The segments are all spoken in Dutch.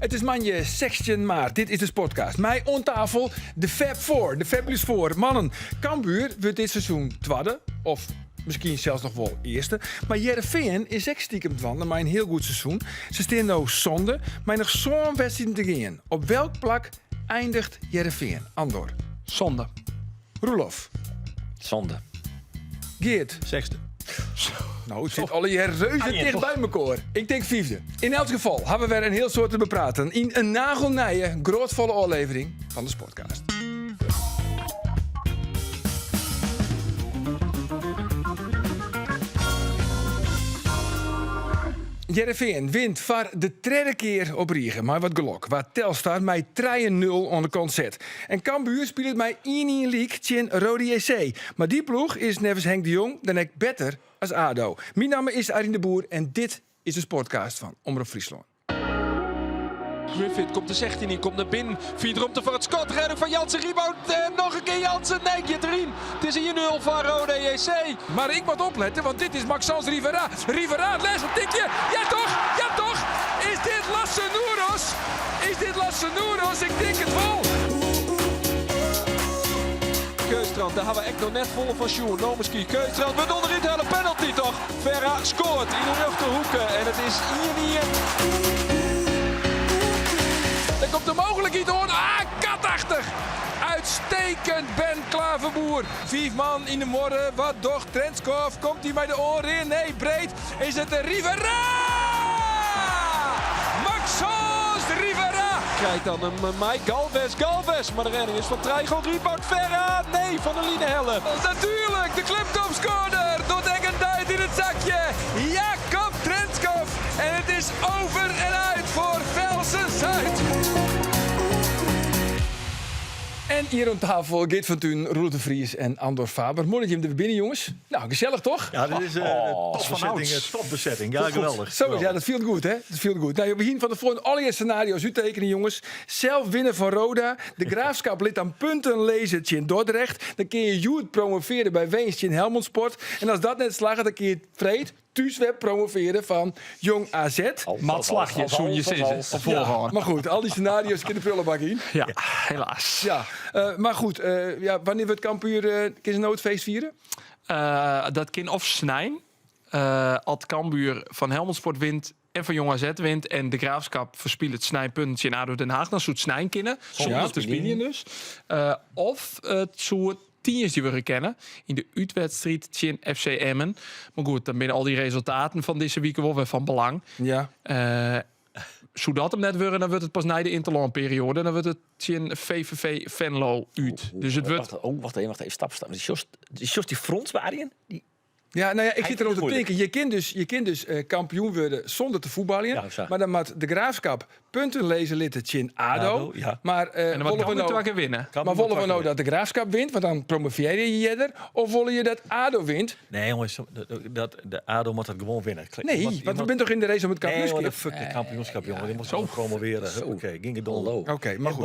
Het is manje 16 maart. Dit is de Sportcast. Mij on tafel de Fab Four, de Fabulous Four. Mannen, Cambuur wordt dit seizoen tweede of misschien zelfs nog wel eerste. Maar Heerenveen is echt stiekem van maar een heel goed seizoen. Ze staan nou zonde, maar nog zo'n wedstrijd te gaan. Op welk plak eindigt Heerenveen? Andor. Zonde. Roelof. Zonde. Geert. Sexte. Nou, het zit alle hier reuze dicht bij elkaar. Ik denk vijfde. In elk geval hebben we weer een heel soort te bepraten in een nagelnije, grootvolle aflevering van de Sportcast. Heerenveen wint voor de derde keer op Riegen, maar wat geluk. Waar Telstar mij 3-0 aan de kant zet. En Cambuur speelt mij 1-1 league tegen Rode JC. Maar die ploeg is nevens Henk de Jong dan ik beter als ADO. Mijn naam is Arjen de Boer en dit is de Sportcast van Omroep Friesland. Griffith komt de 16 in, komt naar binnen. Vierderomte voor het schot. Redding van Jansen. Rebound. Nog een keer Jansen. Nee, keer 3. Het is hier 0 van Rode JC. Maar ik moet opletten, want dit is Maxence Rivera. Rivera, het les een tikje. Ja toch, ja toch. Is dit Lasse Nouros? Is dit Lasse Nouros? Ik denk het wel. Keustrand, daar hebben we echt nog net vol van Sjoerd. Nomeski, Keustrand met onderin de penalty toch. Verra scoort in de rechterhoeken. En het is hier. Er komt de mogelijkheid door. Katachtig. Uitstekend Ben Klaverboer. 5 man in de morgen. Wat doch Trenskov. Komt hij bij de oren in? Nee, breed. Is het de Rivera? Maxence Rivera. Krijgt dan een Mike Galvez. Maar de redding is van Treigo. Rebound Verra. Nee, van de Linehelle. Natuurlijk, de clubtopscorer. Doet ik een duit in het zakje. Jacob Trenskov. En het is over en uit voor Velsen Zuid. En hier aan tafel Geert van Thun, Roelof de Vries en Andor Faber. Mooi dat je hem er binnen, jongens. Nou, gezellig toch? Ja, dit is topbezetting. Ja, geweldig. Zo is, ja, dat viel goed, hè? Dat viel goed. Nou, we beginnen van de volgende alle scenario's uittekenen, jongens. Zelf winnen van Roda. De Graafschap liet aan punten lezen in Dordrecht. Dan kun je Joet promoveren bij Weens in Helmond Sport. En als dat net slaagt, dan kun je Vreed thuisweb promoveren van Jong AZ. Mat slagje, zo'n je zes. Ja, maar goed, al die scenario's kunnen de prullenbak in. Ja, helaas. Ja, maar goed, wanneer wordt Cambuur zijn noodfeest vieren? Dat kan of snijn. Als Cambuur van Helmond Sport wint en van Jong AZ wint en de Graafschap verspielt het snijpuntje in ADO Den Haag, dan zou het snijn kennen. Zonder te spelen dus. Of het zou 10 jaar die we herkennen in de uitwedstrijd tegen FC Emmen. Maar goed, dan binnen al die resultaten van deze week wel weer van belang. Ja. Zou dat hem net worden, dan wordt het pas na de interlandperiode. Dan wordt het tegen VVV Venlo uit. Dus het wordt... Wacht even, stap. Is Jos die frontsbarien? Ja, nou ja, ik zit erop te denken. Je kunt dus kampioen worden zonder te voetballen. Ja, maar dan moet de Graafschap punten lezen litten in ADO. Ja. Maar en dan willen we nou winnen. Maar willen we nou dat de Graafschap wint? Want dan promoveer je eerder. Of willen je dat ADO wint? Nee, jongens, de ADO moet dat gewoon winnen. Nee, want we zijn toch in de race om het kampioenschap? Nee, fuck het kampioenschap, jongen. Die moet zo promoveren. Oké, ging het door. Oké, maar goed.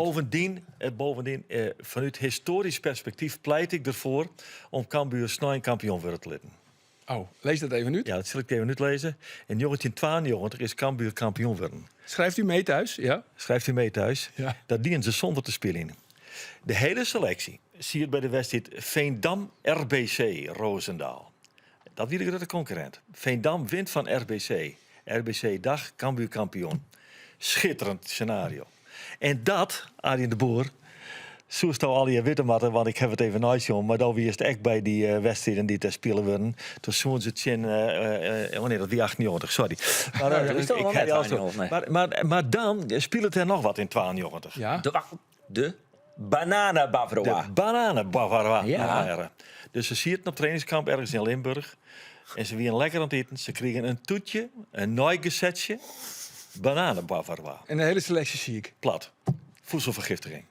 Bovendien, vanuit historisch perspectief pleit ik ervoor om Cambuur snel kampioen worden te laten. Oh, lees dat even nu. Ja, dat zal ik even nu lezen. In 1992 is Cambuur kampioen geworden. Schrijft u mee thuis? Ja. Schrijft u mee thuis. Ja. Dat dienen ze zonder te spelen in. De hele selectie zie je bij de wedstrijd Veendam RBC Roosendaal. Dat wil ik de concurrent. Veendam wint van RBC. RBC dag, Cambuur kampioen. Schitterend scenario. En dat, Arjen de Boer, zo is het al je witte matten, want ik heb het even nooit jongen. Maar dan wie is het echt bij die wedstrijden die te spelen worden. Toen zoen ze het in, nee, dat wie 98, sorry. Maar dan speelt het er nog wat in 92. Ja. De Bananenbavarois. De Bananenbavarois. Ja. Dus ze zien het op trainingskamp ergens in Limburg. En ze waren lekker aan het eten. Ze kregen een toetje, een nooigezetje. Bananenbavarois. En de hele selectie zie ik. Plat. Voedselvergiftiging.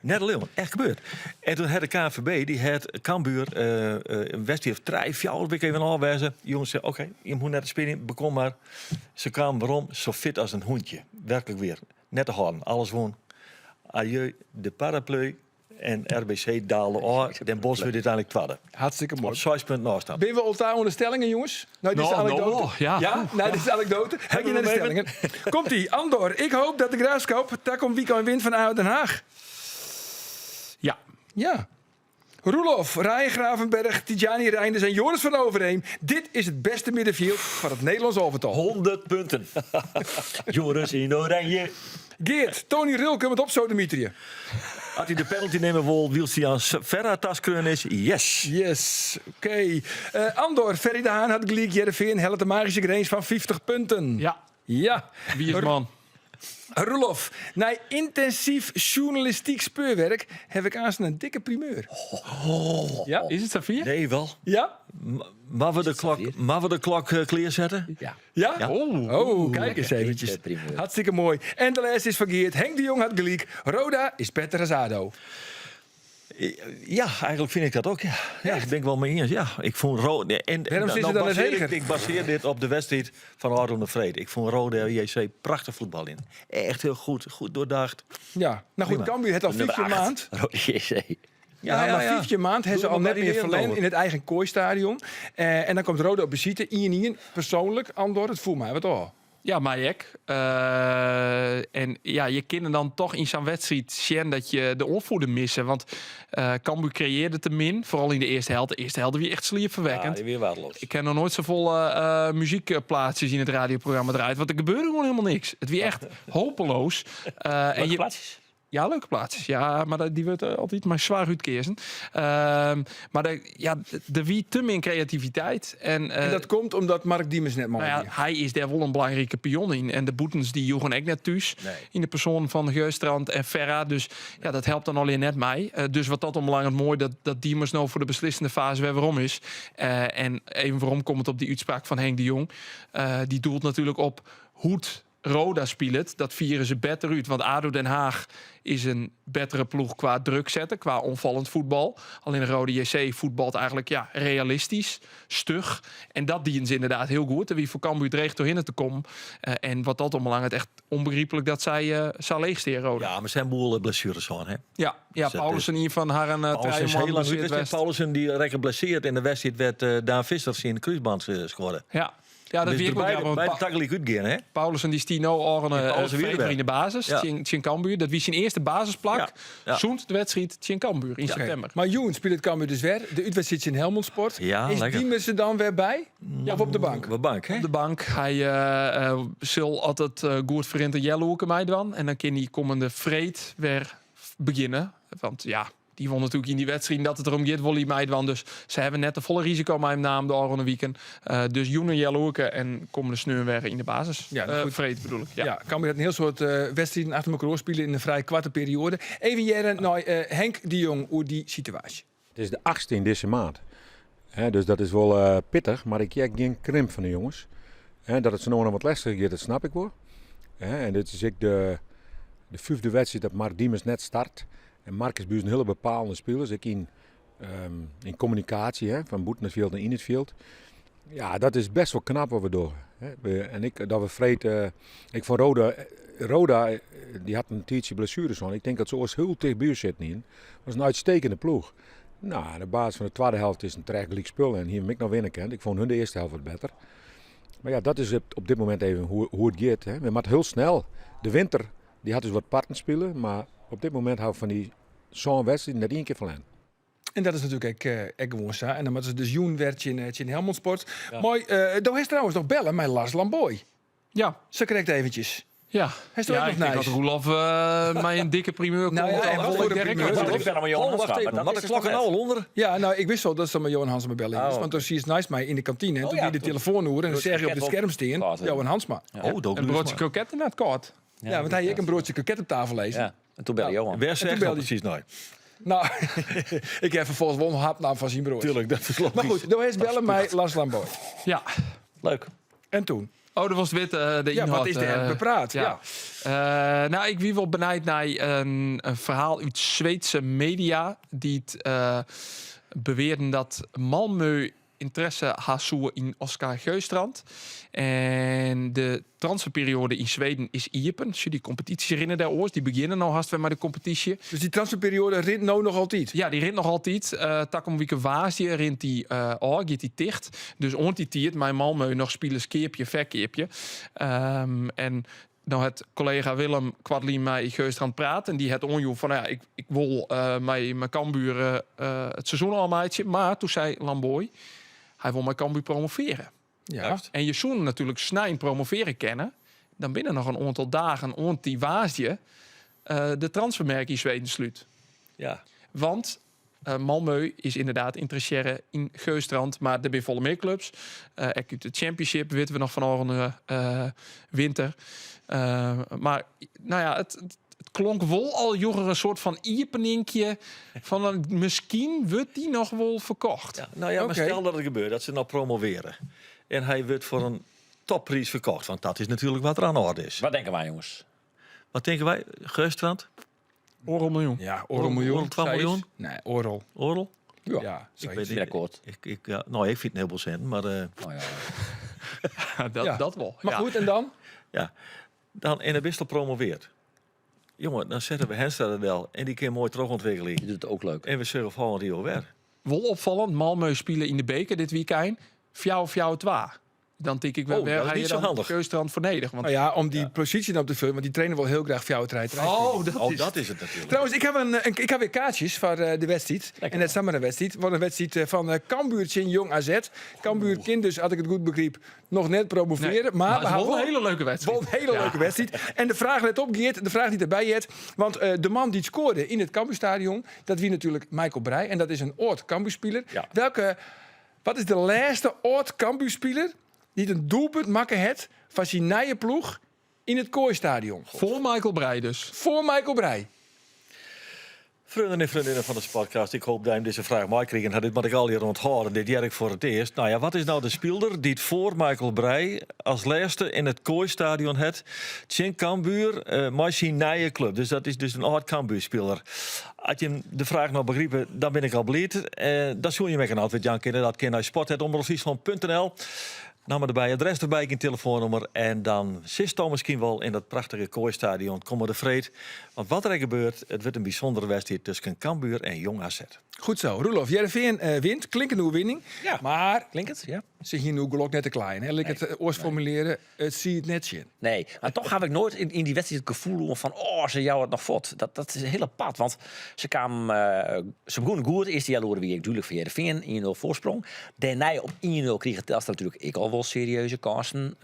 Net alleen, echt gebeurd. En toen had de KNVB, die had Cambuur, een wedstrijd heeft 3-4 weken even aanwijzen. Jongens zeiden, oké, je moet net spelen, bekom maar. Ze kwamen waarom? Zo fit als een hondje. Werkelijk weer. Net te houden, alles gewoon. Adieu, de paraplu En RBC daalde af. Den Bosch werd uiteindelijk tweede. Hartstikke mooi. Op 6 punten afstand. Ben we elkaar onder stellingen, jongens? Nou, dit is de Nou, anekdote. nou, ja. Ja? Nou, dit is de anekdote. Heb je naar de we stellingen? Komt-ie. Andor, ik hoop dat de Graafschap takom weekend wint van ADO Den Haag. Ja. Ja. Roelof, Ryan Gravenberg, Tijani Reinders en Joris van Overheem. Dit is het beste middenveld van het Nederlands elftal. 100 punten. Joris in oranje. Geert, Tony Rilke met opsodemietrië. Als hij de penalty nemen wil, wil hij aan Verra taskreun is. Yes. Yes, oké. Andor, Ferry de Haan had gelijk. Jereveen helpt de magische grens van 50 punten. Ja. Ja. Wie is man? Roelof, na intensief journalistiek speurwerk heb ik aanstaan een dikke primeur. Ja? Is het Safir? Nee, wel. Ja? Maar we de klok clear zetten? Ja. Ja? Ja. Oh, kijk eens eventjes. primeur. Hartstikke mooi. En de laatste is van Geert. Henk de Jong had gelijk. Roda is beter als ADO. Ja, eigenlijk vind ik dat ook. Ja, ja ik denk wel mee eens. Ja, ik vond Roda. En Waarom zit je dan net heger? ik baseer dit op de wedstrijd van Ardo de Vrede. Ik vond Roda JC prachtig voetbal in. Echt heel goed, goed doordacht. Ja, nou goed, Prima. Cambuur het al Nummer 5 maand. Rode JC. Ja, maar 5 maand hebben ze Doe al er net maar meer variërend verlengd over. in het eigen kooistadion. En dan komt Roda op visite. Ian persoonlijk, Andor, het voelt mij wat al. Ja, Majek. En ja, je kan dan toch in zo'n wedstrijd zien dat je de onvoeder missen. Want Cambuur creëerde te min, vooral in de eerste helft. De eerste helft weer echt Ja, slierverwekkend. die weer waardeloos. Ik ken nog nooit zoveel muziekplaatsjes in het radioprogramma eruit. Want er gebeurde gewoon helemaal niks. Het weer echt hopeloos. En je, Plaatsjes. ja, leuke plaatsjes. Ja, maar die wordt altijd maar zwaar uitkeersen. Maar er wie te min creativiteit. En En dat komt omdat Mark Diemers net mooi nou ja, hij is daar wel een belangrijke pion in. En de boetens die joegen ik net thuis. Nee. In de persoon van Geustrand en Ferra. Dus ja, dat helpt dan alleen net mij. Dus wat dat onbelangrijk mooi dat Diemers nou voor de beslissende fase weer waarom is. En even waarom komt het op die uitspraak van Henk de Jong. Die doelt natuurlijk op hoe het Roda speelt. Dat vieren ze beter uit. Want ADO Den Haag is een betere ploeg qua druk zetten, qua onvallend voetbal. Alleen Rode JC voetbalt eigenlijk realistisch, stug. En dat dienen ze inderdaad heel goed. En wie voor Cambuur dreigt doorheen te komen. En wat dat onbelangrijk, echt onbegrijpelijk dat zij zou leegsteren, Roda. Ja, maar zijn boel blessures gewoon, hè? Ja, dat Paulussen hier van haar een Paulussen is heel lang blesseerd geweest. West. Paulussen die recht geblesseerd in de wedstrijd werd Daan Vissers in de kruisband scoren. Ja, dat Dus weet ik ook. Ja, bij de want takkelijk uitgaan, hè? Paulussen die stien al Paulussen weer in de basis. Ja. Tjen Cambuur. Dat was zijn eerste basisplak. Ja, ja. Zoent de wedstrijd Tjen Cambuur in september. Maar Joen speelt het Cambuur dus weer. De uitwedstrijd in Helmond Sport. Ja, is lekker. Diemers er dan weer bij? Ja, of op de bank? Op de bank, hè? Op de bank. Hij zal altijd goed vrienden Jelloeke mij dan. En dan kan die komende vreed weer beginnen. Want ja, die won natuurlijk in die wedstrijd dat het erom gaat, wil hij mij dan. Dus ze hebben net de volle risico met hem naam de Oranje weekend. Dus Joen en Jelloeke en komende sneur weer in de basis. Ja, nou goed. Vreed bedoel ik. Ja, Cambuur had een heel soort wedstrijden achter elkaar spelen in een vrij korte periode. Even jaren naar Henk de Jong hoe die situatie. Het is de 8e in deze maand. Dus dat is wel pittig, maar ik heb geen krimp van de jongens. Dat het zo nog wat lastiger gaat, dat snap ik wel. En dit is ik de 5e wedstrijd dat Mark Diemers net start. En Mark is bij ons een hele bepalende speler. Dus ik in communicatie, van buiten het veld en in het veld. Ja, dat is best wel knap wat we doen. Dat we vreed. Ik van Roda, die had een tijdje blessures aan. Ik denk dat ze ons heel tegen buurt zitten in. Dat was een uitstekende ploeg. Nou, de basis van de tweede helft is een terecht gelijk spul. En hier heb ik nog winnen kent. Ik vond hun de eerste helft wat beter. Maar ja, dat is op dit moment even hoe het gaat. Hè. We moeten heel snel. De winter, die had dus wat parten spelen. Maar op dit moment houden we van die zo'n wedstrijd net 1 keer verlenen. En dat is natuurlijk ook gewoon zo. En dan moeten ze dus Joen werd in Helmond Sport. Mooi. Daar is trouwens nog bellen met Lars Lamboy. Ja. Ze correct eventjes. Ja, Hij is toch ook nog ik denk nice? dat Roelof mij een dikke primeur Nou ja, komt. en wat voor een primeur? Ik ben allemaal Johan wacht Hansma, even. maar Wat dat de is klok toch nou net. al onder? Ja, nou, ik wist al dat ze met Johan Hansma bellen is. Oh. Want toen zie je nice mij in de kantine. En toen ja, wie de toen- telefoonhoer. En dan toen zeg je op het kroket scherm op staan. kaart, hè. Johan Hansma. Oh, dat Een broodje kroketten net kort. Ja, want hij heeft een broodje kroket op tafel lezen. Ja, en toen belde Johan. Waar toen zegt belde dat precies nou? Nou, ik heb vervolgens wel een hapnaam van zijn brood. Tuurlijk, dat is logisch. Maar goed, daar is bellen met Lars Lamboy. Ja. Leuk. En toen? Oh, dat was het wit, de Ja, inhoud. wat is er bepraat? Ja. Nou, ik wie wel benijd naar een verhaal uit Zweedse media die het beweerden dat Malmö interesse Hasoer in Oscar Geustrand. En de transferperiode in Zweden is iepen. Als je die competitie herinnert daar oors, die beginnen nou haast weer met de competitie. Dus die transferperiode rint nou nog altijd? Ja, die rint nog altijd. Takom wieke waasje rint die gaat die dicht. Dus ontiteert mijn Malmö nog spelers keerpje, verkeerpje. En nou het collega Willem Kwadlien mij Geustrand praat en die het onjoe van ja, ik wil mijn Cambuur het seizoen al maatje, maar toen zei Lamboy hij wil mijn Cambuur promoveren. Ja. En je zoen natuurlijk snijn promoveren kennen, dan binnen nog een aantal dagen ont die waasje de transfermerk in Zweden sluit. Ja. Want Malmö is inderdaad interesseren in Geustrand, maar er zijn volle meer clubs. De Championship weten we nog van volgende winter. Maar nou ja, het klonk wel al jonger een soort van iepeningje van misschien wordt die nog wel verkocht. Ja, nou ja, maar Oké. stel dat het gebeurt, dat ze nou promoveren. En hij wordt voor een topprijs verkocht. Want dat is natuurlijk wat er aan de orde is. Wat denken wij, jongens? Wat denken wij? Geustrand? Oorlog miljoen. Ja, Orel miljoen. Orel 12 miljoen? Nee, Orel. Orel? Ja, Ik weet Niet niet. akkoord. Ja, nou, ik vind het een heleboel cent, maar Oh, ja. Ja. Dat wel. Maar ja. Nou, goed, en dan? ja. Dan in de Wistel promoveert. Jongen, dan zetten we Henstra er wel. En die kan mooi terugontwikkelen. Die doet het ook leuk. En we zullen volgend jaar weer. Wel opvallend, Malmö spelen in de beker dit weekend. Fjouw, twa. Dan denk ik wel, Oh, dat waar is ga niet je zo dan handig. Geustrand vernedigen? Want Nou ja, om die positie op te vullen, want die trainer wil heel graag fjouwertijd. oh, dat Oh, is dat is het natuurlijk. Trouwens, ik heb weer kaartjes voor de wedstrijd. En net samen de wedstrijd. Wat een wedstrijd van Cambuurtje in Jong AZ. Cambuur kind dus, als ik het goed begreep, nog net promoveren. Nee, maar het we is hebben wel een hele leuke wedstrijd. wel een hele leuke wedstrijd. En de vraag, let op Geert, de vraag die erbij is. Want de man die het scoorde in het Cambuurstadion, dat wie natuurlijk Michael Breij. En dat is een oud Cambuurspeler. Ja. Wat is de laatste oud Cambuurspeler die een doelpunt maken heeft van zijn nieuwe ploeg in het Kooistadion? Voor Michael Breij dus. Voor Michael Breij. Vrienden en vriendinnen van de podcast, ik hoop dat je deze vraag maar krijgen. Dit moet ik al hier onthouden, dit jaar ik voor het eerst. Nou ja, wat is nou de speler die het voor Michael Breij als laatste in het Kooistadion het? Tjen Cambuur, maar zijn nieuwe club. Dus dat is dus een oud Cambuur-speler. Als je de vraag nou begrepen, dan ben ik al blij. Dat zoen je met een antwoord, Jan Kinder. Dat kan naar sport.omroepfriesland.nl. Nou, erbij, adres erbij, een telefoonnummer. En dan zit Thomas misschien wel in dat prachtige Kooistadion. Kom maar de vreed. Want wat er gebeurt, het wordt een bijzondere wedstrijd tussen Cambuur en Jong AZ. Goed zo. Roelof, Jereveen wint. Klinkende overwinning. Ja. Maar Klinkt het? Ja. ze hier nu gelok net te klein. Hè? Laat ik het oors formuleren. Het zie het net zien. Nee, maar toch heb ik nooit in die wedstrijd het gevoel van ze jou het nog fot. Dat is een hele pad, want ze begonnen goed. Eerste jaar wie ik duidelijk voor Heerenveen 1-0 voorsprong. Daarna op 1-0 kreeg Telstar natuurlijk ik al wel serieuze kansen.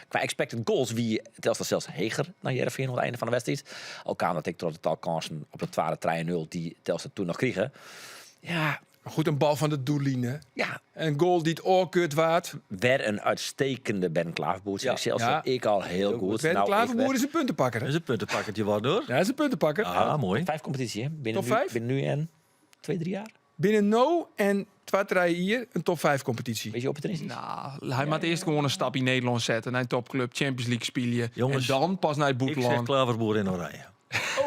Qua expected goals wie Telstar zelfs heger naar Heerenveen aan het einde van de wedstrijd. Al kwam dat ik tot het al kansen op de tweede 3-0 die Telstar toen nog kregen. Ja, Maar goed, een bal van de doelline. ja. Een goal die het oorkeurt waard. Weer een uitstekende Ben Klaverboer. Ja. Zelfs Ja. ik al heel goed. Ben Nou, Klaverboer ik is een puntenpakker. Dat Hè? is een puntenpakketje waardoor. Ja, dat is een puntenpakker. Ah, mooi. 5 competitie, hè? Top 5? Binnen nu en 2-3 jaar. Binnen no en 2-3 hier een top 5 competitie. Beetje opportunistisch. Nou, hij moet eerst gewoon een stap in Nederland zetten. Naar een topclub, Champions League spelen. Jongens, en dan pas naar het Ik zeg boeteland. Klaverboer in oranje.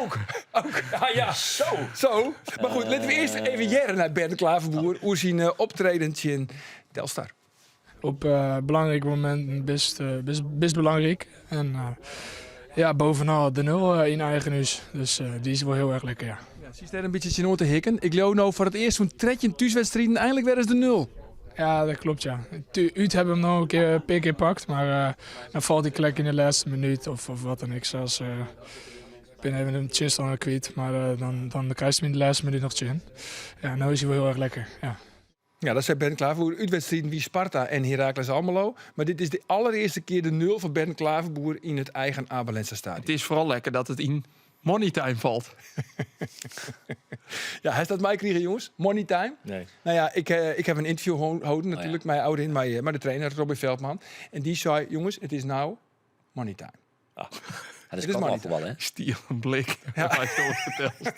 Ook. Ah ja, zo. Maar goed, laten we eerst even jaren naar Ben Klaverboer. Hoe zien optredentje in Telstar? Op belangrijke momenten best belangrijk. En ja, bovenal de 0 in eigen huis. Dus die is wel heel erg lekker, ja. Ja, zie je daar een beetje zin te hikken? Ik loop nou voor het eerst zo'n tredje in thuiswedstrijden. Eindelijk weer eens de 0. Ja, dat klopt, ja. Uit hebben hem nog een keer gepakt, maar dan valt hij gelijk in de laatste minuut of wat dan ik. Zoals, ik ben even een chest aan kwijt, maar dan krijg je hem in de laatste minuut nog chin. Ja, nou is hij wel heel erg lekker, ja. Ja, dat zei Ben Klaverboer. Uitwedstrijden wie Sparta en Heracles Almelo. Maar dit is de allereerste keer de 0 van Ben Klaverboer in het eigen Abelense stadion. Het is vooral lekker dat het in money time valt. Ja, hij staat mij kregen, jongens. Money time. Nee. Nou ja, ik heb een interview gehouden natuurlijk. Mijn ouderin, maar de trainer Robin Veldman. En die zei, jongens, het is nou money time. Dat is Het is ook money voetbal, hè? Stier een blik. Ja. Hij zo verteld.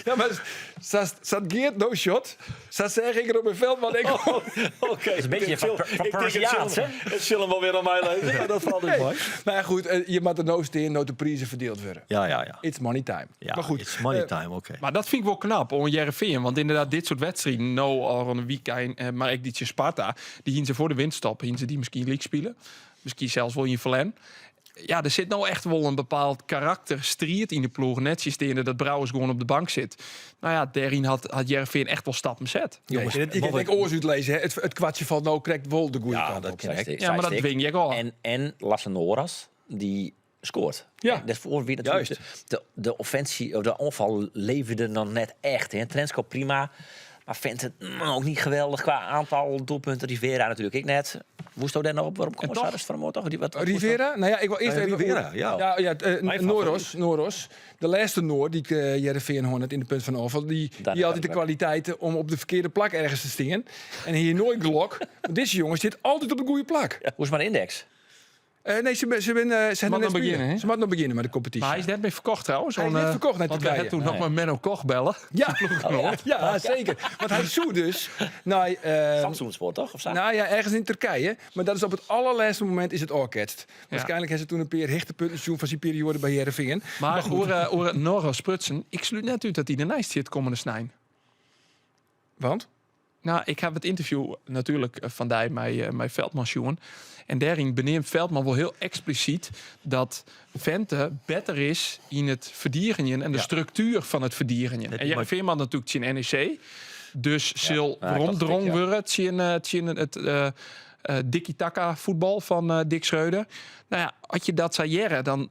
Ja, maar zat Geert no shot? Zat zeg ik er op mijn veld, want ik... Oké. is een beetje van Persiaans, hè? Het zullen wel weer aan mij lezen. Ja, dat valt dus mooi. Maar ja, goed, je moet er no steen, no de prijzen verdeeld worden. Ja. It's money time. Ja, maar goed, it's money time, oké. Maar dat vind ik wel knap, om Jereveen. Want inderdaad, dit soort wedstrijden, nou al een weekend, maar ik die Sparta, die zien ze voor de winststop, zien ze die misschien league spelen. Misschien zelfs wel in Verlen. Ja, er zit nou echt wel een bepaald karakter, strijd in de ploeg. Netjes tegen dat Brouwers gewoon op de bank zit. Nou ja, daarin had Jereveen echt wel stappen zet. jongens, ik heb ook oors uitlezen. Hè. Het kwartje valt nou, krijgt wel de goede Ja, kant dat op. ken ik. Ja, maar dat dwing je al. En Lasse Noras, die scoort. Ja. En daarvoor weer natuurlijk de offensie, of de aanval leverde dan net echt. Hè. Trensko prima, maar vindt het ook niet geweldig qua aantal doelpunten. Rivera natuurlijk ik net. Moest ook daar nog op waarom commissaris van hem toch? Wat Rivera? Nou ja, ik wil eerst even... Rivera, ja. Mijn Noros. De laatste Noor die Jereveen had in de punt van afval. Die had altijd de kwaliteiten om op de verkeerde plak ergens te staan. En hier nooit glok. Want deze jongen zit altijd op de goede plak. Hoe is mijn index? Nee, ze nog beginnen, hè? Ze moet nog beginnen met de competitie. Maar hij is net mee verkocht trouwens. Hij is net verkocht naar want we Turkije. hadden toen nog met Menno Koch bellen. Ja, zeker. Want hij zoekt dus naar... Samsung Sport, toch? Of zo? Nou ja, ergens in Turkije. Maar dat is op het allerlaatste moment is het orkest. Waarschijnlijk hebben ze toen een paar hechtepunten van zijn periode bij Heerenveen. Maar over Norro Sprutsen, ik sluit net uit dat hij de nijst zit komende snijn. Want? Nou, ik heb het interview natuurlijk van die met Veldman Sjoen. En daarin beneemt Veldman wel heel expliciet dat Vente beter is in het verdieringen en de structuur van het verdieringen. En jij Veerman natuurlijk in NEC. Dus zal ronddrang worden in het Dikkie-taka voetbal van Dick Schreuder. Nou ja, had je dat zou jaren, dan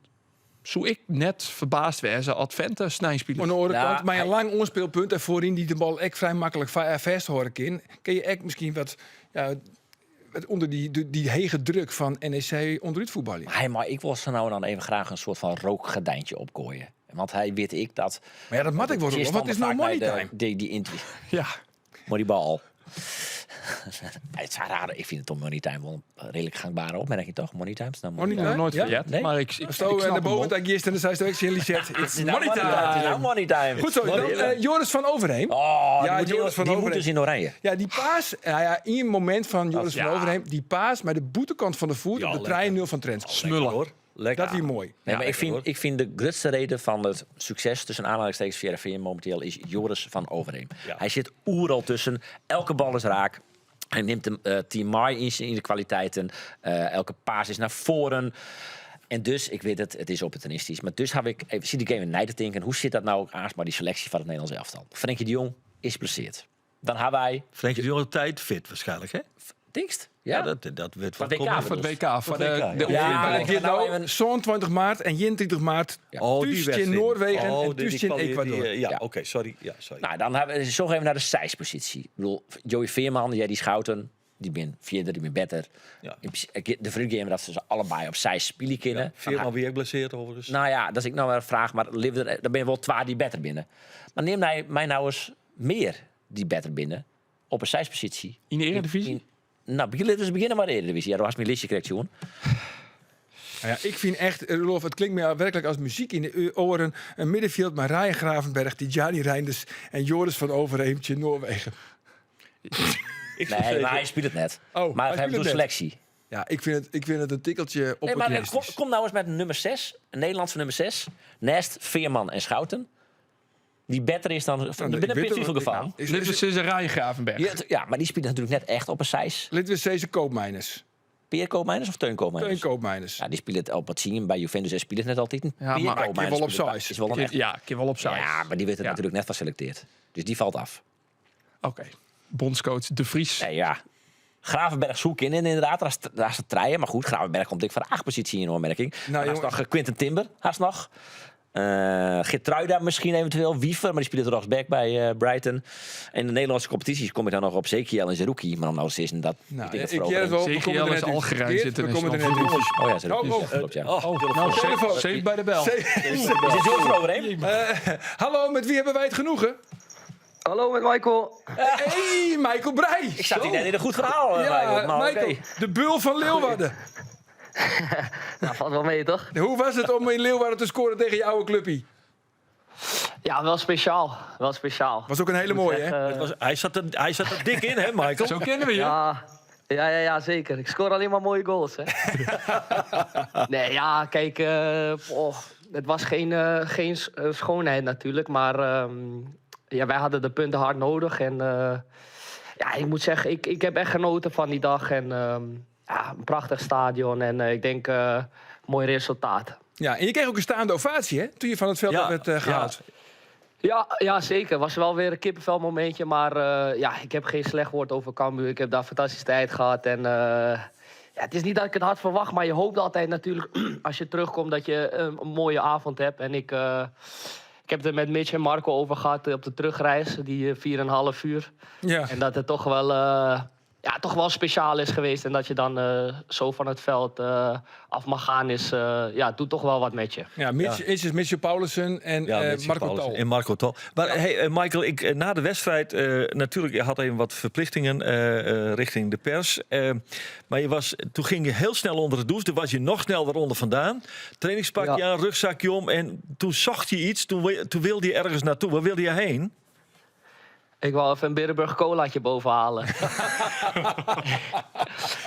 zou ik net verbaasd wezen als Vente snij spelen. Aan de andere kant, maar een lang onspeelpunt en voorin die de bal echt vrij makkelijk vast horen kan. Kun je echt misschien wat onder die hege druk van NEC onderuit voetballen. Maar ik wil ze nou dan even graag een soort van rookgordijntje opgooien. Want hij weet ik dat... Maar ja, dat mat ik wel. Wat is nou money time? Ja, maar die bal. Het is raar. Ik vind het om money time wel een redelijk gangbare opmerking, toch? Money time is nou money time? Nooit Ja? verjet, Nee? maar ik Zo, snap naar boven hem dat gisteren en dan zei ze ook It's money time. Het is nou money time. Goed zo. Dan, Joris van Overheem. Oh, Ja, die Joris van moet Overheem. dus in oranje. Ja, die paas, in een moment van Joris van Overheem, die paas met de boetekant van de voet op de 3-0 van Trent. smullen. Hoor. Lekker. Dat is mooi. Nee, maar lekker, ik vind de grootste reden van het succes tussen aanhalingstekens VRV momenteel is Joris van Overheem. Ja. Hij zit oeral tussen. Elke bal is raak. Hij neemt de team Mai in de kwaliteiten. Elke paas is naar voren. En dus, ik weet het is opportunistisch. Maar dus heb ik even zie de game in Nijden denken. Hoe zit dat nou aan maar die selectie van het Nederlands elftal? Frenkie de Jong is geblesseerd. Dan hebben wij... Frenkie de Jong op tijd fit waarschijnlijk, hè? Dingst? Ja, Ja, dat werd Van van WK komen. Voor het WK, voor WK, de ja. Maar ik het ga gaat nou nou even- 27 maart en 21 maart. Oh, die Tussen wedstrijd. Noorwegen Oh, en tussen Ecuador. Ja. Oké, sorry. Ja, sorry. Nou, dan hebben we zo even naar de zijspositie. Ik bedoel, Joey Veerman, jij die Schouten, die ben vierde, die ben beter. Ja. De vreugde dat ze allebei op zij spelen kunnen. Ja, Veerman weer geblesseerd overigens. Nou ja, dat is ik nou weer een vraag, maar dan ben je wel 2 die beter binnen. Maar neem mij nou eens meer die beter binnen op een zijspositie. In de Eredivisie? Nou, beginnen maar de Eredivisie. Ja, daar was mijn listje correct, jongen. Nou ja, ik vind echt, Rolf, het klinkt me werkelijk als muziek in de oren. Een middenveld met Ryan Gravenberg, Tijani Reinders en Joris van Overheemtje, Noorwegen. Nee, maar hij speelt het net. Oh, Maar hij we hebben speelt een het selectie. Ja, ik vind het een tikkeltje Nee, maar opportunistisch. kom nou eens met nummer 6, een Nederlandse nummer 6. Naast Veerman en Schouten. Die beter is dan... Nou, die binnen principe geval. Is Dit is een Ryan Gravenberg. Ja, maar die speelt natuurlijk net echt op een zijs. Lid we deze Koopmijners. Peer Koopmeiners of Teun Koopmeiners? Teun Koopmijners. Ja, die speelt het op het zien bij Juventus en speelt het net altijd. Ja, Peer maar Koopmeiners wel op speelt het- size. is wel een echt. Ja, ik heb wel op zijn. Ja, maar die werd er Ja. natuurlijk net van selecteerd. Dus die valt af. Oké. Bondscoach De Vries. Nee, ja. Gravenberg zoek in inderdaad. Daar is het treien. Maar goed, Gravenberg komt ik van de 8 positie in opmerking. Nou, hij is jongen. nog Quinten Timber. Hij is nog. Geertruida misschien eventueel. Wiever, maar die speelt er rechtsback bij Brighton. En de Nederlandse competities kom ik dan nog op Zekiel en Zerouki. Maar dan nou is dat... Nou, denk ik dat jij wel. Zeker, We komen er Jelle is net in. Algerijn Geert, zitten we in komen er Snap. net in. Oh ja, Zerouki. Oh, Ja, klopt, ja. Nou, telefoon. safe bij de bel. Is dit zo overheen? Hallo, met wie hebben wij het genoegen? Hallo met Michael. Hey, Michael Breij. Ik zat hier net in een goed verhaal. Ja, Michael. Nou, Michael, oké. de bul van Leeuwarden. Nou, valt wel mee, toch? Hoe was het om in Leeuwarden te scoren tegen je oude clubpie? Ja, wel speciaal. Wel speciaal. Was ook een hele Ik moet mooie, hè? zeggen, Hij zat er dik in, hè, Michael? Zo kennen we je. Ja, zeker. Ik scoor alleen maar mooie goals, hè. Nee, ja, kijk, het was geen schoonheid natuurlijk, maar ja, wij hadden de punten hard nodig. En ja, ik moet zeggen, ik heb echt genoten van die dag. En ja, een prachtig stadion en ik denk mooi resultaat. Ja, en je kreeg ook een staande ovatie, hè? Toen je van het veld af werd gehaald. Ja, zeker. Het was wel weer een kippenvel momentje. Maar ja, ik heb geen slecht woord over Cambuur. Ik heb daar fantastische tijd gehad. En ja, het is niet dat ik het had verwacht. Maar je hoopt altijd natuurlijk, als je terugkomt, dat je een mooie avond hebt. En ik heb het er met Mitch en Marco over gehad op de terugreis. Die 4,5 uur. Ja. En dat het toch wel speciaal is geweest. En dat je dan zo van het veld af mag gaan, het doet toch wel wat met je. Ja, is Mitchell Paulussen en Marco Tal. En Marco Tal. Maar hey, Michael, na de wedstrijd, natuurlijk, je had even wat verplichtingen richting de pers. Maar toen ging je heel snel onder de douche. Toen was je nog sneller onder vandaan. Trainingspakje aan, rugzakje om. En toen zocht je iets. Toen wilde je ergens naartoe. Waar wilde je heen? Ik wou even een Berenburg colaatje bovenhalen.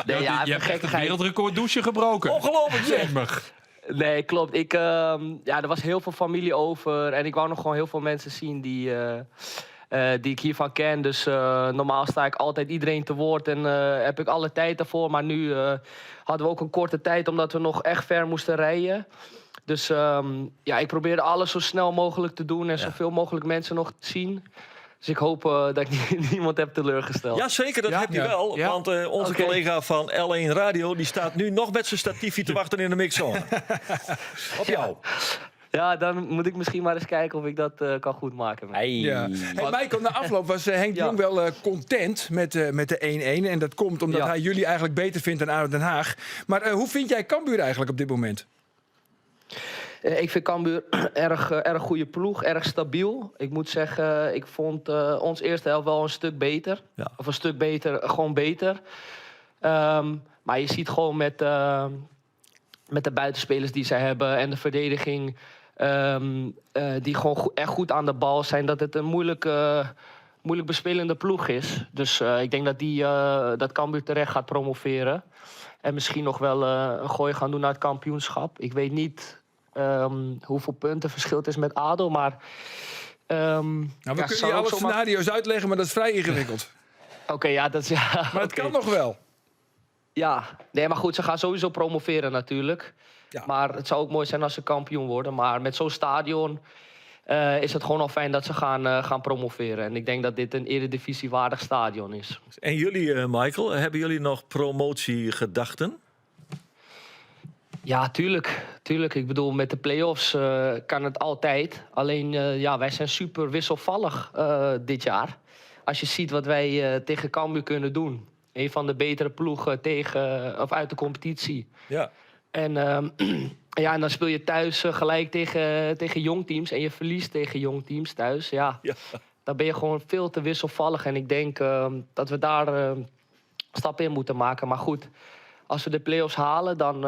Je hebt echt het wereldrecord douchen gebroken. Ongelooflijk, zeg. Jemmig. Nee, klopt. Er was heel veel familie over. En ik wou nog gewoon heel veel mensen zien die ik hiervan ken. Dus normaal sta ik altijd iedereen te woord en heb ik alle tijd daarvoor. Maar nu hadden we ook een korte tijd, omdat we nog echt ver moesten rijden. Dus ik probeerde alles zo snel mogelijk te doen en zoveel mogelijk mensen nog te zien. Dus ik hoop dat ik niemand heb teleurgesteld. Ja, zeker, dat heb je wel. Ja. Want onze collega van L1 Radio, die staat nu nog met zijn statiefje te wachten in de mixzone. Op jou. Ja, dan moet ik misschien maar eens kijken of ik dat kan goedmaken. Ja. Hey, Michael, na afloop was Henk de Jong wel content met de 1-1. En dat komt omdat hij jullie eigenlijk beter vindt dan ADO Den Haag. Maar hoe vind jij Cambuur eigenlijk op dit moment? Ik vind Cambuur erg goede ploeg, erg stabiel. Ik moet zeggen, ik vond ons eerste helft wel een stuk beter. Ja. Of een stuk beter, gewoon beter. Maar je ziet gewoon met de buitenspelers die zij hebben en de verdediging, die gewoon echt goed aan de bal zijn, dat het een moeilijk bespelende ploeg is. Dus ik denk dat Cambuur terecht gaat promoveren. En misschien nog wel een gooi gaan doen naar het kampioenschap. Ik weet niet hoeveel punten verschil het is met ADO, maar We kunnen je alle scenario's uitleggen, maar dat is vrij ingewikkeld. Oké, dat is... Ja, maar het kan nog wel. Ja, nee, maar goed, ze gaan sowieso promoveren natuurlijk. Ja. Maar het zou ook mooi zijn als ze kampioen worden. Maar met zo'n stadion is het gewoon al fijn dat ze gaan promoveren. En ik denk dat dit een eredivisiewaardig stadion is. En jullie, Michael, hebben jullie nog promotiegedachten? Ja, tuurlijk. Ik bedoel, met de play-offs kan het altijd. Alleen, wij zijn super wisselvallig dit jaar. Als je ziet wat wij tegen Cambuur kunnen doen. Een van de betere ploegen uit de competitie. Ja. En, en dan speel je thuis gelijk tegen jongteams. En je verliest tegen jongteams thuis. Ja. Dan ben je gewoon veel te wisselvallig. En ik denk dat we daar stappen in moeten maken. Maar goed, als we de play-offs halen, dan...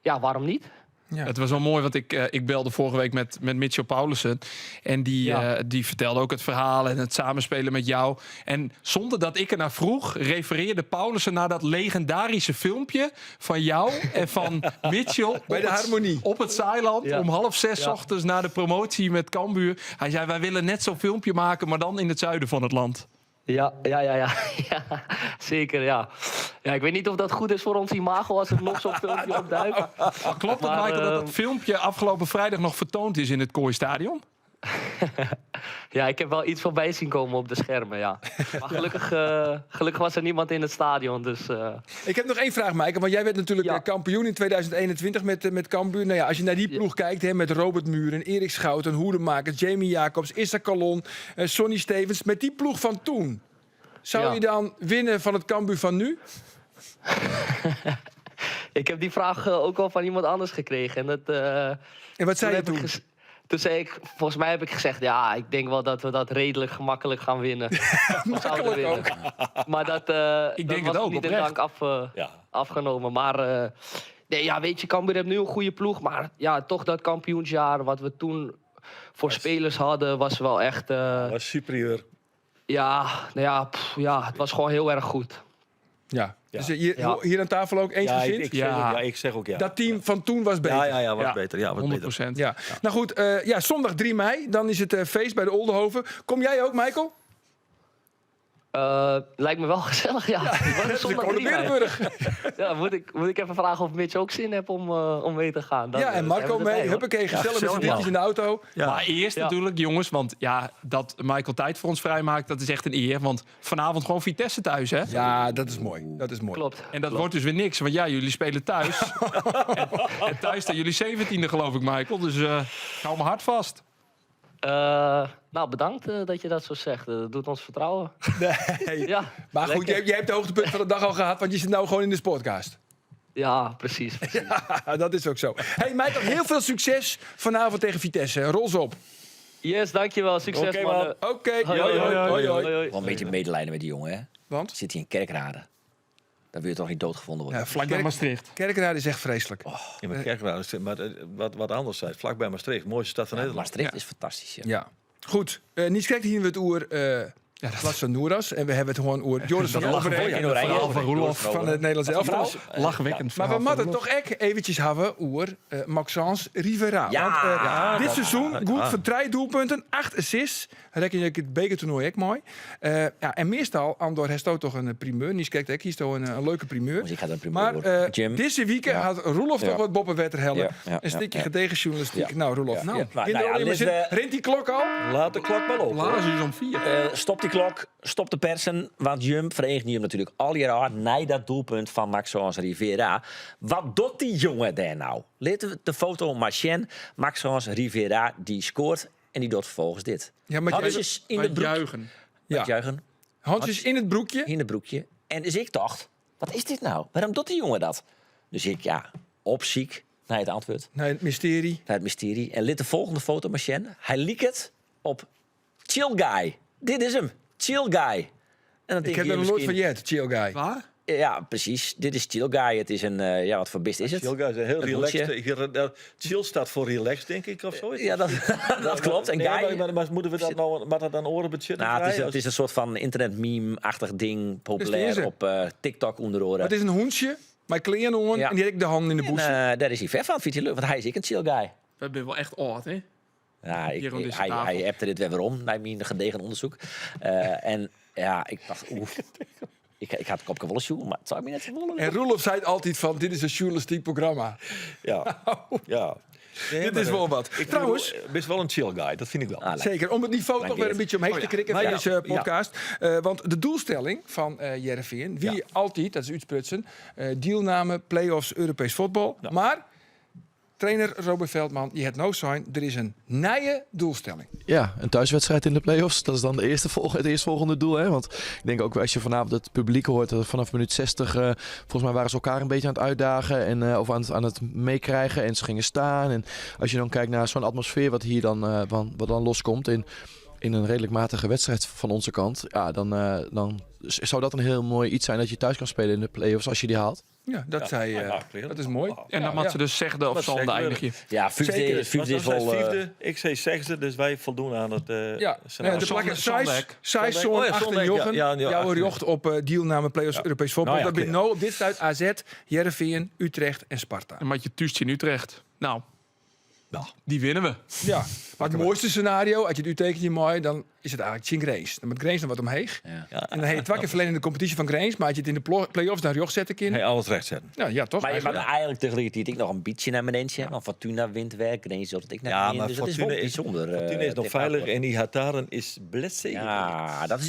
waarom niet? Ja. Het was wel mooi, want ik belde vorige week met Mitchell Paulussen. En die vertelde ook het verhaal en het samenspelen met jou. En zonder dat ik er naar vroeg, refereerde Paulussen naar dat legendarische filmpje van jou en van Mitchell bij de Harmonie op het Zeiland. Ja. Om 5:30 ochtends na de promotie met Cambuur. Hij zei, wij willen net zo'n filmpje maken, maar dan in het zuiden van het land. Ja, zeker, ja. Ja, ik weet niet of dat goed is voor ons imago als het nog zo'n filmpje opduikt. Klopt het, Michael, dat dat filmpje afgelopen vrijdag nog vertoond is in het Kooistadion? Ja, ik heb wel iets voorbij zien komen op de schermen, ja. Maar gelukkig was er niemand in het stadion, dus... Ik heb nog één vraag, Michael. Want jij werd natuurlijk kampioen in 2021 met Cambuur. Nou ja, als je naar die ploeg kijkt, hè, met Robert Muren, Erik Schouten, Hoedemakers, Jamie Jacobs, Issa Kalon, Sonny Stevens. Met die ploeg van toen, zou je dan winnen van het Cambuur van nu? Ik heb die vraag ook al van iemand anders gekregen. En wat zei je toen? Toen zei ik, volgens mij heb ik gezegd, ja, ik denk wel dat we dat redelijk gemakkelijk gaan winnen. Makkelijk ook. Maar dat Ik denk was het ook, niet in oprecht. dank afgenomen. Maar nee, ja, weet je, Cambuur heeft nu een goede ploeg. Maar ja, toch dat kampioensjaar wat we toen voor spelers hadden, was wel echt... was superieur. ja, nou ja, ja, het was gewoon heel erg goed. Ja. Ja. Dus hier, Ja. hier aan tafel ook eensgezind? Ik zeg ook ja. Dat team van toen was beter. Ja, was Ja. beter. Ja, was 100%. beter. Ja. Nou goed, zondag 3 mei, dan is het feest bij de Oldenhoven. Kom jij ook, Michael? Lijkt me wel gezellig, ja. Zondag 3 mei. Berenburg. Ja, moet ik even vragen of Mitch ook zin heeft om mee te gaan. Dan, Ja, en Marco zijn we erbij, mee. hoor. Huppakee, gezellig met z'n gezellig, drietjes in de auto. Ja. Maar eerst Ja. natuurlijk, jongens, want ja, dat Michael tijd voor ons vrijmaakt, dat is echt een eer. Want vanavond gewoon Vitesse thuis, hè? Ja, dat is mooi. Dat is mooi. Klopt. En dat wordt dus weer niks, want ja, jullie spelen thuis. en thuis staan jullie 17e, geloof ik, Michael. Dus hou me hard vast. Nou, bedankt dat je dat zo zegt. Dat doet ons vertrouwen. Nee. Ja, Maar goed, lekker. jij hebt de hoogtepunt van de dag al gehad, want je zit nou gewoon in de sportcast. Ja, precies. Ja, dat is ook zo. Hey, Michael, heel veel succes vanavond tegen Vitesse. Rol ze op. Yes, dankjewel. Succes, Oké, man. man. Oké. Hoi, hoi, hoi, hoi. Wel een beetje medelijden met die jongen, hè? Want? Zit hij in Kerkrade. Dan wil je toch niet doodgevonden worden. Ja, Vlak bij Maastricht. Kerkrade is echt vreselijk. In mijn Kerkrade, maar wat anders zei, vlakbij Maastricht, mooiste stad van Nederland. Maastricht is fantastisch, ja. Ja. Goed, niet kijkt hier we het oer Lasse Noeras. En we hebben het gewoon oer Joris van Overheem in Oranje. Verhaal van Roelof. van het Nederlands elftal. Lachwekkend Maar verhaal we van moeten Roelof. toch echt eventjes hebben over Maxence Rivera. Ja, Want dit seizoen goed voor 3 doelpunten, 8 assists. Reken je het bekertoernooi ook mooi. En meestal, Andor heeft ook toch een primeur. Niet kijkt ik, hier is toch een leuke primeur. Dus ik ga dat primeur Maar worden. Jim. deze week had Roelof toch wat boppenwetter hellen. Ja, Een stukje ja. gedegen journalistiek. Ja. Nou, Roelof. Ja. Nou, Ja. Nou, ja, alleen maar Liz, zin. Rent die klok al? Laat de klok maar op. Lazen is om 4. Stop die klok, stop de persen. Want Jum verenigt hem natuurlijk al jaar na dat doelpunt van Maxence Rivera. Wat doet die jongen daar nou? Laten we de foto maar zien. Maxence Rivera die scoort en die doet vervolgens dit. Ja, maar Handjes in de broek. juichen. Ja. Juichen. Handjes in het broekje. In het broekje. En dus ik dacht, wat is dit nou? Waarom doet die jongen dat? Dus ik, opziek naar het antwoord, Nee, het mysterie. naar het mysterie. En liet de volgende foto maar zien. Hij liet het op Chill Guy. Dit is hem, Chill Guy. En dan Ik heb er nog nooit van jet, chill guy. Waar? Ja, precies. Dit is Chill Guy. Het is een, wat voor bist is het? Chill guys, heel Een relaxed. Chill staat voor relaxed, denk ik, of zo. Ja, dat klopt. En Nee, Guy... maar moeten we dat nou, maar dat dan orenbudget Nou, het is een soort van internet-meme-achtig ding. Dus Populair deze. op TikTok onder oren. Het is een hoensje, mijn klein hoorn, Ja. en die heb ik de handen in de boes. Daar is hij ver van. Vindt hij leuk? Want hij is ik een Chill Guy. We zijn wel echt oud, hè? Ja, Hier aan deze hij tafel. appte dit weer om, naar mijn gedegen onderzoek. En ja, ik dacht, ik had het kopje willen zoeken, maar het zou me net zo willen. En Roelof zei altijd van, dit is een journalistiek programma. Ja, ja. Nee, Dit maar, is wel wat. Trouwens, best wel een chill guy, dat vind ik wel. Ah, zeker, om het niveau nog weer een beetje omheen te krikken van ja. deze podcast. Want de doelstelling van Heerenveen, wie altijd, dat is uitsprutsen, deelname, play-offs, Europees voetbal. Ja. Maar, trainer Robert Veldman, je hebt no sign, er is een nieuwe doelstelling. Ja, een thuiswedstrijd in de play-offs. Dat is dan het eerstvolgende doel. Hè? Want ik denk ook als je vanavond het publiek hoort, vanaf minuut 60, volgens mij waren ze elkaar een beetje aan het uitdagen en of aan het meekrijgen. En ze gingen staan. En als je dan kijkt naar zo'n atmosfeer wat hier dan, wat dan loskomt in een redelijk matige wedstrijd van onze kant, ja, dan zou dat een heel mooi iets zijn dat je thuis kan spelen in de play-offs als je die haalt. Ja, dat zei dat is mooi. En dan moet ze dus zegde of Wat zonde zeggen we? eindig je. Ja, Zeker. vijfde is Wat wel... was vijfde? Ik zei zesde, dus wij voldoen aan het Ja, scenario. de plakken Sondijk. Zijs Oh ja, 8 Sondijk, Jochen. ja, Jouw 18. jocht op deelname play-offs Europees voetbal. Nou ja, dat ben oké. nou op dit stuit AZ, Heerenveen, Utrecht en Sparta. En met je tuurtje in Utrecht. Nou, die winnen we. Ja, maar het mooiste scenario, als je het U-tekentje mooi, dan is het eigenlijk Tjink Grace. Dan moet Grace nog wat omheen. Ja. En dan heb je 2 keer verleden in de competitie van Grace, maar als je het in de play-offs naar joch zetten kind. Hey, alles recht zetten. Ja, toch? Maar je gaat eigenlijk. eigenlijk tegelijkertijd ik nog een beetje naar beneden. Want Fortuna wint werk, Green zodat ik naar Ja, beneden. maar Dus dat is wel Fortuna is, bijzonder. Fortuna is nog dit veilig output. en die Hataren is blessé. Ja, dat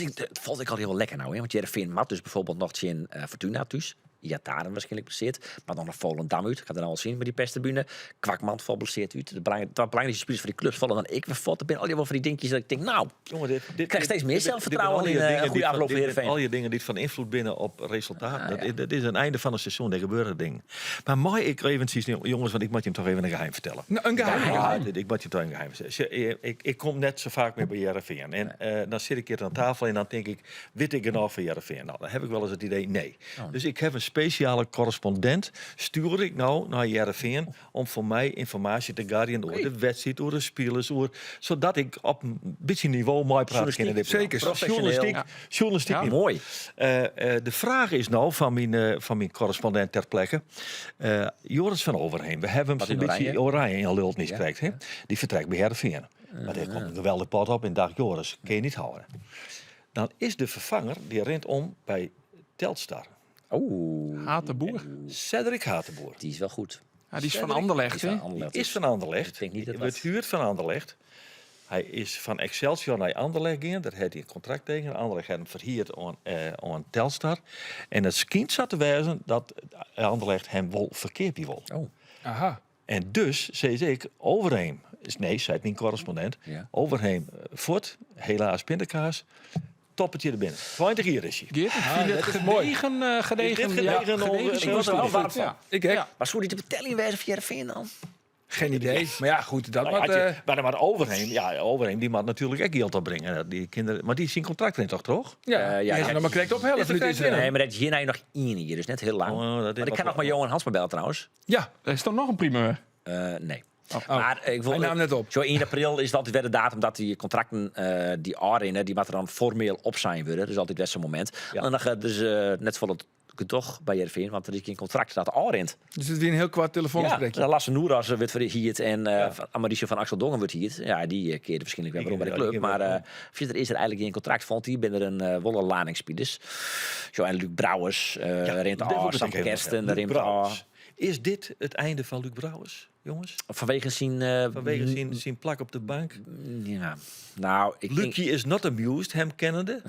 vond ik al heel lekker nou. Hè? Want Heerenveen mat dus bijvoorbeeld nog in Fortuna thuis. Jataren waarschijnlijk blesseerd. Maar dan nog Volendam uit. Ik ga het dan al zien met die perstribune. Kwakman valt blesseerd uit. De belangrijkste spelers van die clubs vallen dan ik weer fort. Er zijn al die wel van die dingetjes dat ik denk, nou, Jongen, dit krijg steeds meer zelfvertrouwen in een goede afloop Heerenveen. Al je dingen die van invloed binnen op resultaat. Dat is een einde van een seizoen. Er gebeuren dingen. Maar mooi, ik even zien, jongens, want ik moet je hem toch even een geheim vertellen. Nou, een geheim. Ja, ik moet je toch een geheim vertellen. Ik kom net zo vaak meer bij Heerenveen. En dan zit ik hier aan tafel en dan denk ik, weet ik er nou van Heerenveen? Nou, dan heb ik wel eens het idee, nee. Dus ik heb een speciale correspondent stuur ik nou naar Heerenveen om voor mij informatie te garden over de wedstrijd, over de spelers, zodat ik op een beetje niveau mooi praat in dit Zeker. journalistiek. Ja, mooi. De vraag is nou van mijn correspondent ter plekke. Joris van Overheem. We hebben hem Wat een in beetje oranje in lult niet gekregen. Hè? Die vertrekt bij Heerenveen. Maar daar komt een geweldig pot op en dacht Joris, kun je niet houden. Dan is de vervanger, die rent om bij Telstar. Hatenboer. Cedric Hatenboer. Die is wel goed. Ja, die is van Anderlecht, hè? Die is van Anderlecht. Ik denk niet dat Hij wordt huurd van Anderlecht. Hij is van Excelsior naar Anderlecht gegaan. Daar had hij een contract tegen. Anderlecht had hem verhuurd aan Telstar. En het schijnt zo te wijzen dat Anderlecht hem wel verkeerd wil. Aha. En dus, zei ik, Overheem. Nee, zei het mijn correspondent. Ja. Overheem voort. Helaas pindakaas. Toppetje er binnen. 20 jaar is hij. Geert, ik vind het gedegen. Ik was er wel warm van. Ik heb Maar zou die de betelling wijzen via de Veen dan? geen idee. Maar ja, goed. Dat Nou, wat, maar Overheem, die moet natuurlijk ook geld opbrengen. Die kinderen, maar die zien contract in toch? ja, ja, ja, kijk, maar krijgt op helft. is er Dit is, krijgt Nee, maar dat is hier nou nog 1 hier, dus net heel lang. Oh, dat is Maar ik wat kan nog maar Johan Hansma bellen trouwens. ja, Er is toch nog een primeur? Nee. Oh. Maar ik wil, Hij nam net op. Zo 1 april is het altijd weer de datum dat die contracten, die aanrennen, die moeten dan formeel op zijn worden. Dus altijd weer zo'n moment. Ja. En dan gaat dus net voor het toch bij Heerenveen, want er is geen contract dat aanrent. dus het is weer een heel kwart Ja, telefoongesprekje. Lasse Noeras wordt hier en Amarisje van Axel Dongen wordt hier. Ja, die keerde waarschijnlijk weer waarom bij de club. Die Maar verder is er eigenlijk geen contract. Vond hij ben er een wolle ladingspieders. Zo en Luc Brouwers, rent aan, Sam Kersten, rent aan. Is dit het einde van Luc Brouwers, jongens? Vanwege Zijn plak op de bank? Ja, nou, ik denk, Lucie is not amused, hem kennende.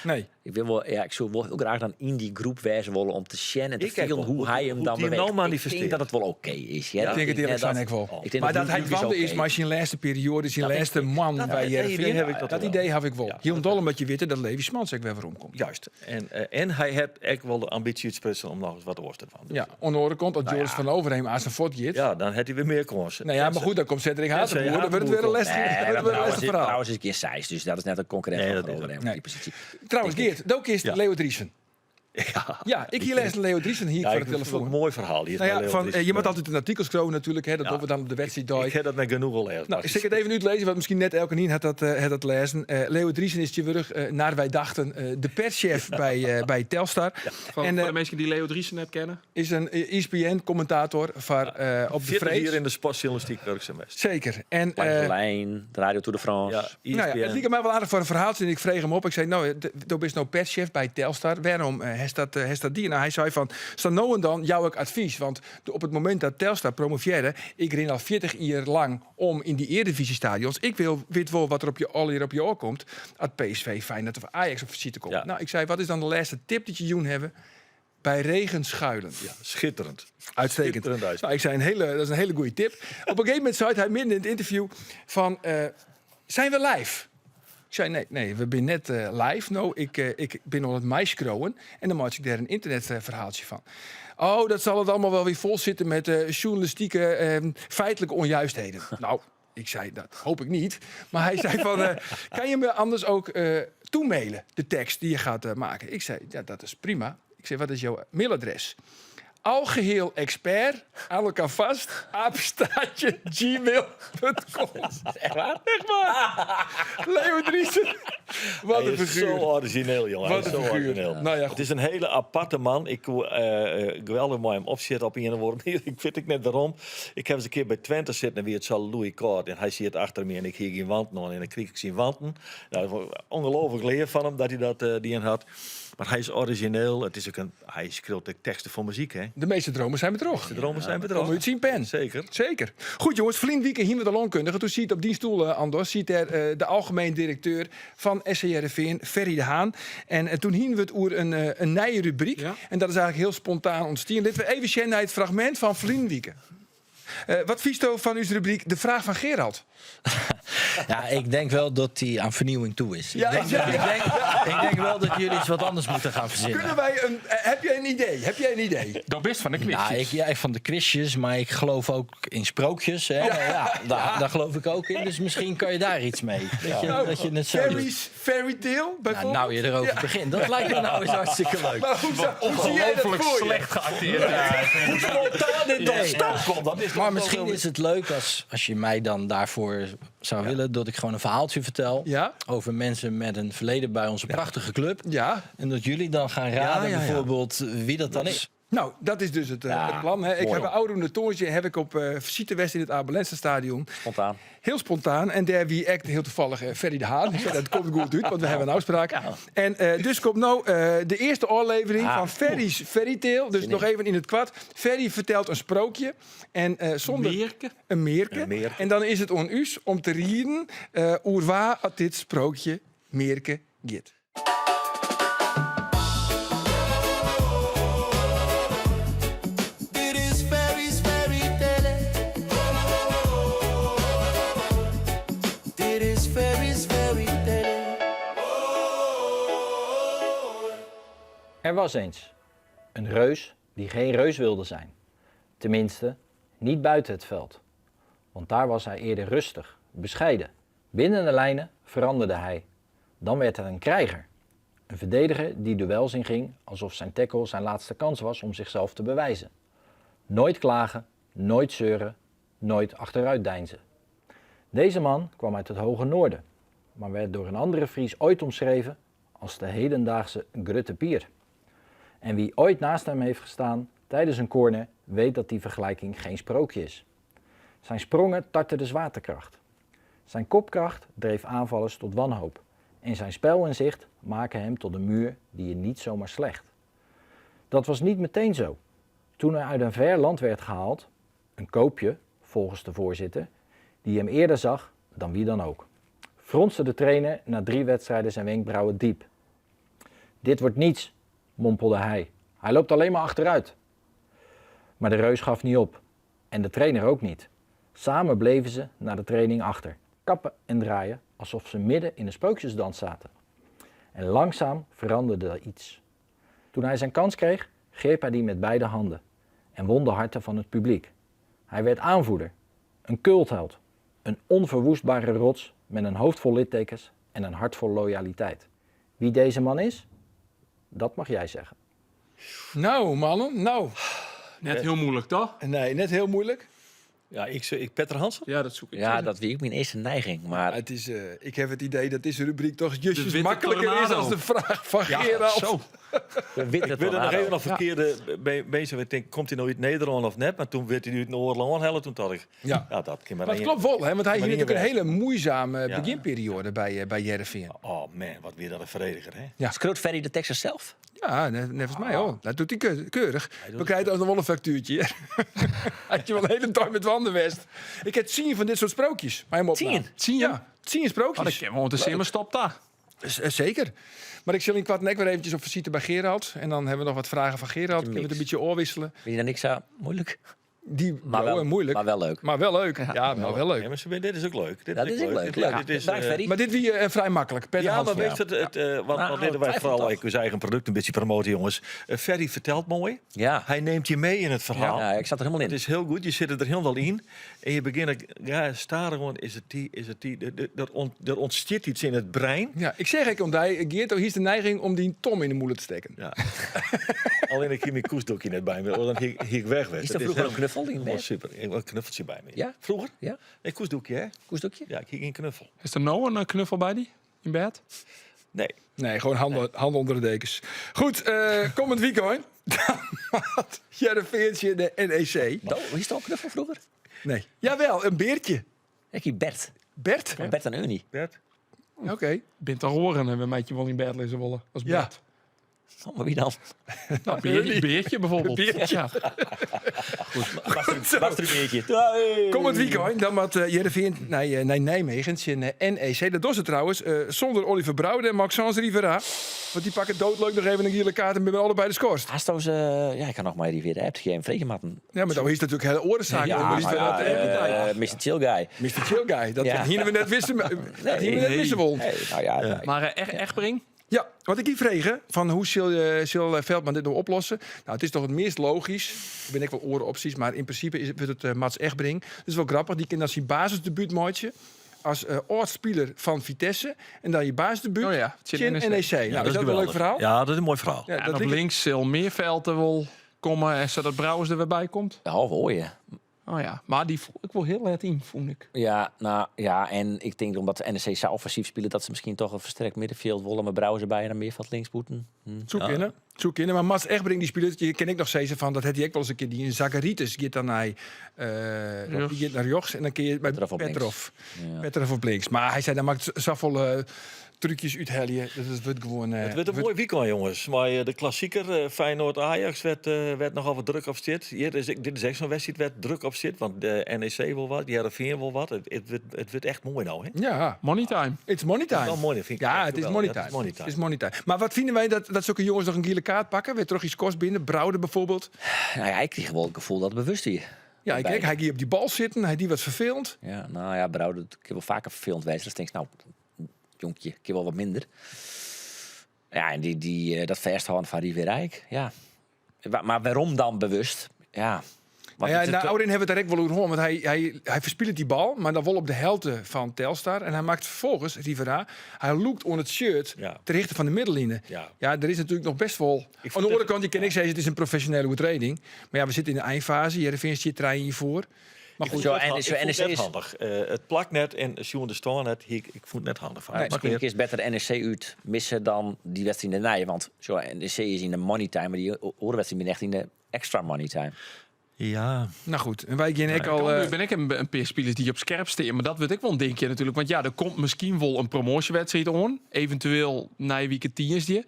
Nee. ik wil wel, ja, ik zou wel heel graag dan in die groep wijzen willen om te zien en te Ik kijk voelen wel hoe hij hem hoe dan die hem beweegt. nou Ik denk manifesteert. dat het wel oké is. Ja, Ik denk het eerlijk zijn, dat- ik wel. ik denk Maar dat Luc hij is dwanden is, oké. maar als je in de laatste periode is, je Dat laatste denk ik. man Dat bij idee Heerenveen. heb ik toch Dat wel. idee heb ik wel. Ja. Heel dol omdat je weet dat Levi Smans ook weer waarom komt. Juist. En hij heeft echt wel de ambitie expressen om nog eens wat oors te van. Ja, aan de andere kant, als Nou Joris ja. van Overheem aan zijn fort gaat. Ja, dan heeft hij weer meer kansen. Nou ja, maar goed, dan komt Cedric Hatenboer. Dan wordt het weer een lastig verhaal. Trouwens is een keer 6, dus dat is net een concurrent Nee, van dat is Overheem, nee. die positie. Trouwens, Geert, dat is Ja. Leo Driesen. Ja, ik hier lees Leo Driesen hier Ja, voor ik de vind het telefoon. een mooi verhaal. Hier Nou ja, van van, Leo je moet altijd een artikel schrijven natuurlijk, hè, dat doen we dan op de wedstrijd door. Ik heb dat met genoeg al lezen. Nou, ik zeg het even uitlezen, want misschien net elke niet had dat lezen. Leo Driesen is terug naar wij dachten de perschef bij Telstar. Voor En de mensen die Leo Driesen net kennen. is een ESPN-commentator op de 40 Vrees. hier in de sportjournalistiek werkzaam is. Zeker. En Lijn, de Radio Tour de France. Ja, nou ja, het liep mij wel aardig voor een verhaaltje. En ik vreeg hem op. Ik zei, nou, je bent nou perschef bij Telstar. Waarom heeft dat die? Nou, hij zei van, sta nou en dan jouw advies. Want op het moment dat Telstar promoveerde, ik ren al 40 jaar lang om in die Eredivisie-stadions. Ik weet wel wat er op je oor komt. Als PSV, Feyenoord of Ajax op visite komt. Ja. Nou, ik zei, wat is dan de laatste tip dat je joen hebben? Bij regen schuilen. Ja, schitterend. Uitstekend. Schitterend uitspraak. Nou, ik zei, dat is een hele goede tip. Op een gegeven moment zei hij midden in het interview van, zijn we live? Ik zei, nee, we zijn net live. Nou, ik ben al het maïskroen en dan maak ik daar een internetverhaaltje van. Oh, dat zal het allemaal wel weer vol zitten met journalistieke feitelijke onjuistheden. Nou, ik zei, dat hoop ik niet. Maar hij zei van, kan je me anders ook toemailen, de tekst die je gaat maken? Ik zei, ja, dat is prima. Ik zei, wat is jouw mailadres? Algeheel expert, aan elkaar vast, apenstaartje, gmail.com. Echt waar? Echt waar. Leo Driesen. Wat Hij een is figuur. zo origineel, jongen. Wat Hij een is zo figuur. origineel. Nou ja, Het is een hele aparte man. Ik geweldig mooi hem opzetten op een of andere manier. Ik weet ik net waarom. Ik heb eens een keer bij Twente zitten en wie het zal Louis Kort. En hij zit achter me en ik hier geen wanten aan. En dan kreeg ik zijn wanten. Nou, ongelooflijk leer van hem dat hij dat die in had. Maar hij is origineel. Het is ook hij schreeuwt ook teksten voor muziek, hè? de meeste dromen zijn bedrog. De dromen zijn Kom bedrogen. je het zien, pen. Zeker. Zeker. Goed jongens, Vlien Wieke hier met de loonkundige. Toen ziet op die stoel, Andor, ziet er de algemeen directeur van SC Heerenveen, Ferry de Haan. En toen hingen we het oer een nieuwe rubriek. Ja. En dat is eigenlijk heel spontaan ontstaan. Laten we even zien naar het fragment van Vlien Wieke. Wat vies van uw rubriek? De vraag van Gerald. Ja, ik denk wel dat hij aan vernieuwing toe is. Ja, ik denk, Ik denk wel dat jullie iets wat anders moeten gaan verzinnen. Kunnen wij heb jij een idee? Dat best van de quizjes. Nou, ik van de quizjes, maar ik geloof ook in sprookjes. Hè? Ja, daar geloof ik ook in. Dus misschien kan je daar iets mee. Dat je het zo doet. Fairy tale, bijvoorbeeld? Nou, je erover begint. Dat lijkt me nou eens hartstikke leuk. Maar hoe zie jij dat voor je? slecht geacteerd. Hoe spontaan dit tot stand komt, dat is Maar misschien is het leuk als je mij dan daarvoor zou willen... dat ik gewoon een verhaaltje vertel Ja? over mensen met een verleden bij onze prachtige club. Ja. En dat jullie dan gaan raden bijvoorbeeld wie dat dan is. Nou, dat is dus het plan. Hè. Ik heb een oude toontje op visite West in het Abelense stadion. Spontaan. Heel spontaan. En daar wie act heel toevallig Ferry de Haan. Dat komt goed uit, want we hebben een afspraak. En dus komt nou de eerste aflevering van Ferry's Fairy Tale. Dus nog even in het kwart. Ferry vertelt een sprookje. En zonder een meerke. En dan is het on us om te rieden hoe waar dit sprookje meerke gaat. Er was eens een reus die geen reus wilde zijn. Tenminste, niet buiten het veld. Want daar was hij eerder rustig, bescheiden. Binnen de lijnen veranderde hij. Dan werd hij een krijger. Een verdediger die duels inging alsof zijn tackle zijn laatste kans was om zichzelf te bewijzen. Nooit klagen, nooit zeuren, nooit achteruit deinzen. Deze man kwam uit het hoge noorden, maar werd door een andere Fries ooit omschreven als de hedendaagse Grutte Pier. En wie ooit naast hem heeft gestaan tijdens een corner, weet dat die vergelijking geen sprookje is. Zijn sprongen tartten de zwaartekracht. Zijn kopkracht dreef aanvallers tot wanhoop. En zijn spelinzicht maken hem tot een muur die je niet zomaar slecht. Dat was niet meteen zo. Toen hij uit een ver land werd gehaald, een koopje, volgens de voorzitter, die hem eerder zag dan wie dan ook, fronste de trainer na 3 wedstrijden zijn wenkbrauwen diep. Dit wordt niets, mompelde hij. Hij loopt alleen maar achteruit. Maar de reus gaf niet op. En de trainer ook niet. Samen bleven ze na de training achter. Kappen en draaien alsof ze midden in een sprookjesdans zaten. En langzaam veranderde er iets. Toen hij zijn kans kreeg, greep hij die met beide handen. En won de harten van het publiek. Hij werd aanvoerder. Een cultheld. Een onverwoestbare rots met een hoofd vol littekens en een hart vol loyaliteit. Wie deze man is? Dat mag jij zeggen. Nou, mannen, nou. Net heel moeilijk, toch? Nee, net heel moeilijk. Ja, ik Petter Hansen. Ja, dat zoek ik. Ja, dat wie ook mijn eerste neiging. Maar Het is, ik heb het idee dat deze rubriek toch justjes witte makkelijker is tornado. als de vraag van Gerald. Zo. de witte Ik wilde nog tornado. even nog verkeerde bezig. Ik denk, komt hij nou uit Nederland of net? Maar toen werd hij nu uit Noord-Holland hellen. Toen dacht ik, Ja. ja, dat kan Maar het klopt wel, hè, want hij maar heeft niet natuurlijk een weg. hele moeizame Ja. beginperiode bij Heerenveen. Oh man, wat weer dat een verdediger, hè? Schreeuwt Ferry de tekst zelf? Ja, net volgens mij al. Dat doet hij keurig. We krijgen dan nog wel een factuurtje. Had je wel een hele tijd met Wanderwest. Ik heb 10 van dit soort sprookjes. Maar helemaal opname. 10? Ja, 10 sprookjes. Oh, dat kan gewoon te simmer stop daar. Zeker. Maar ik zal in kwart nek weer eventjes op visite bij Gerald. En dan hebben we nog wat vragen van Gerald. Kunnen we het een beetje oorwisselen. Vind je daar niks aan? Moeilijk? Die Maar wel, moeilijk. maar wel leuk. Maar wel leuk. Ja, maar wel leuk. Ja, maar dit is ook leuk. Dat is ook leuk. Dit is, Bedankt, Ferry. Maar dit wie vrij makkelijk. Peter ja, maar Hansma. weet je, wat Nou, deden wij twijfel vooral? toch. Ik zijn eigen product een beetje promoten, jongens. Ferry vertelt mooi. Ja. Hij neemt je mee in het verhaal. Ja, ik zat er helemaal Het in. is heel goed, je zit er helemaal in. En je begint, staren gewoon, is het die. Er ontstiert iets in het brein. Ja, ik zeg Geert, hier is de neiging om die Tom in de moeder te steken. Ja. Alleen ik hier mijn koesdoekje net bij me, dan hier ik weg. Is er vroeger een knuffel in? Oh, super, ik heb een knuffeltje bij me. Ja? Vroeger? Ja? Nee, koesdoekje, hè? Koesdoekje? Ja, ik hier geen knuffel. Is er nou een knuffel bij die in bed? Nee. Nee, gewoon handen onder de dekens. Goed, komend weekend. Dan had Heerenveentje de NEC. Oh, is er ook een knuffel vroeger? Nee. Jawel, een beertje. Ik hier Bert. Bert? Van Bert en Ernie. Bert? Oké. Bent te horen en we met je wel in bed lezen willen. Als Ja. bed. Oh, maar wie dan? Nou, beertje bijvoorbeeld. Beertje. Ja. Bart een beetje. Komend weekend dan met Heerenveen naar Nijmegen in NEC. Dat doen ze trouwens zonder Oliver Brouwer en Maxence Rivera. Want die pakken doodleuk nog even een gele kaart en ben allebei de scores. Hasto's, ja, ik kan nog maar die weer de app geven. Vreemdematten. Ja, maar dan is natuurlijk hele orenzaak. Ja, maar maar Mr. Chill Guy. Mr. Chill Guy. Dat Ja. hier we net wisten. Nee. Hier we net wisten wel. Hey, nou ja, Maar Echtbring? Ja, wat ik hier vregen, van hoe zal Veldman dit nou oplossen? Nou, het is toch het meest logisch. Ik ben ik wel oren opties, maar in principe wordt het Mats Egbrink. Dat is wel grappig. Die kan dan zijn basisdebuutmaatje als oud-speler van Vitesse. En dan je basisdebuut in NEC. Nou, is dat een leuk verhaal? Ja, dat is een mooi verhaal. Ja, En dat op ligt- links zal Meervelden wel komen en zodat Brouwers er weer bij komt. Ja, hoor je. Oh ja, maar die ik wil heel net in, vond ik. Ja, nou ja, en ik denk omdat de NEC zou offensief spelen, dat ze misschien toch een versterkt middenveld willen met Brouwers erbij en dan Meerveld links moeten. Zoek in. Maar Mats Egbrink, die speler, die ken ik nog steeds van. Dat had hij ook wel eens een keer. Die in Zagaritis gaat dan naar die gaat naar Jochs en dan kun je bij Petrov op Petrov. Ja. Petrov op links. Maar hij zei, dan maakt zoveel trucjes uithellen. Dus het wordt gewoon... Het werd een mooi weekend, jongens. Maar de klassieker Feyenoord-Ajax werd nogal wat druk op zit. Dit is echt zo'n wedstrijd werd druk op zit. Want de NEC wil wat, die Heerenveen wil wat. Het wordt echt mooi nou, hè? Ja, Money time. it's money time. Wel mooi, vind ik. Ja, het is money time. Het is money time. Maar wat vinden wij dat zulke jongens nog een gele kaart pakken? Weer terug iets kost binnen. Brouwde bijvoorbeeld. Nou ja, ik kreeg wel het gevoel dat het bewust hier. Ja, kijk, hij ging op die bal zitten. Hij die wat vervelend. Ja, nou ja, Brouwer, ik heb wel vaker vervelend wijzen. Dus denk ik, nou, jonkje, ik heb wel wat minder. Ja, en dat versthouden van Rivierijk, ja. Maar waarom dan bewust? Ja. Nou ja, Ouderin hebben we het direct wel over, want hij verspielt die bal, maar dan wel op de helte van Telstar. En hij maakt vervolgens, Rivera, hij loopt onder het shirt ter richten van de middenlijn. Ja, er is natuurlijk nog best wel... Aan de andere kant, je kan ik zeggen, het is een professionele overtreding. Maar ja, we zitten in de eindfase. Heerenveen zit trein hiervoor. Maar goed, ik vond het net handig. Het plakt net en Sjoen de Storm net. Ik vond het net handig van. Nee, misschien is het beter de NEC uit missen dan die wedstrijd in de Nijen. Want zo, NEC is in de money time, maar die andere wedstrijd ben echt in de extra money time. Ja. Nou goed, en wij gaan ik al... ben ik een paar spelers die op scherp staan. Maar dat weet ik wel een dingetje natuurlijk. Want ja, er komt misschien wel een promotiewedstrijd aan. Eventueel na week 10 is die.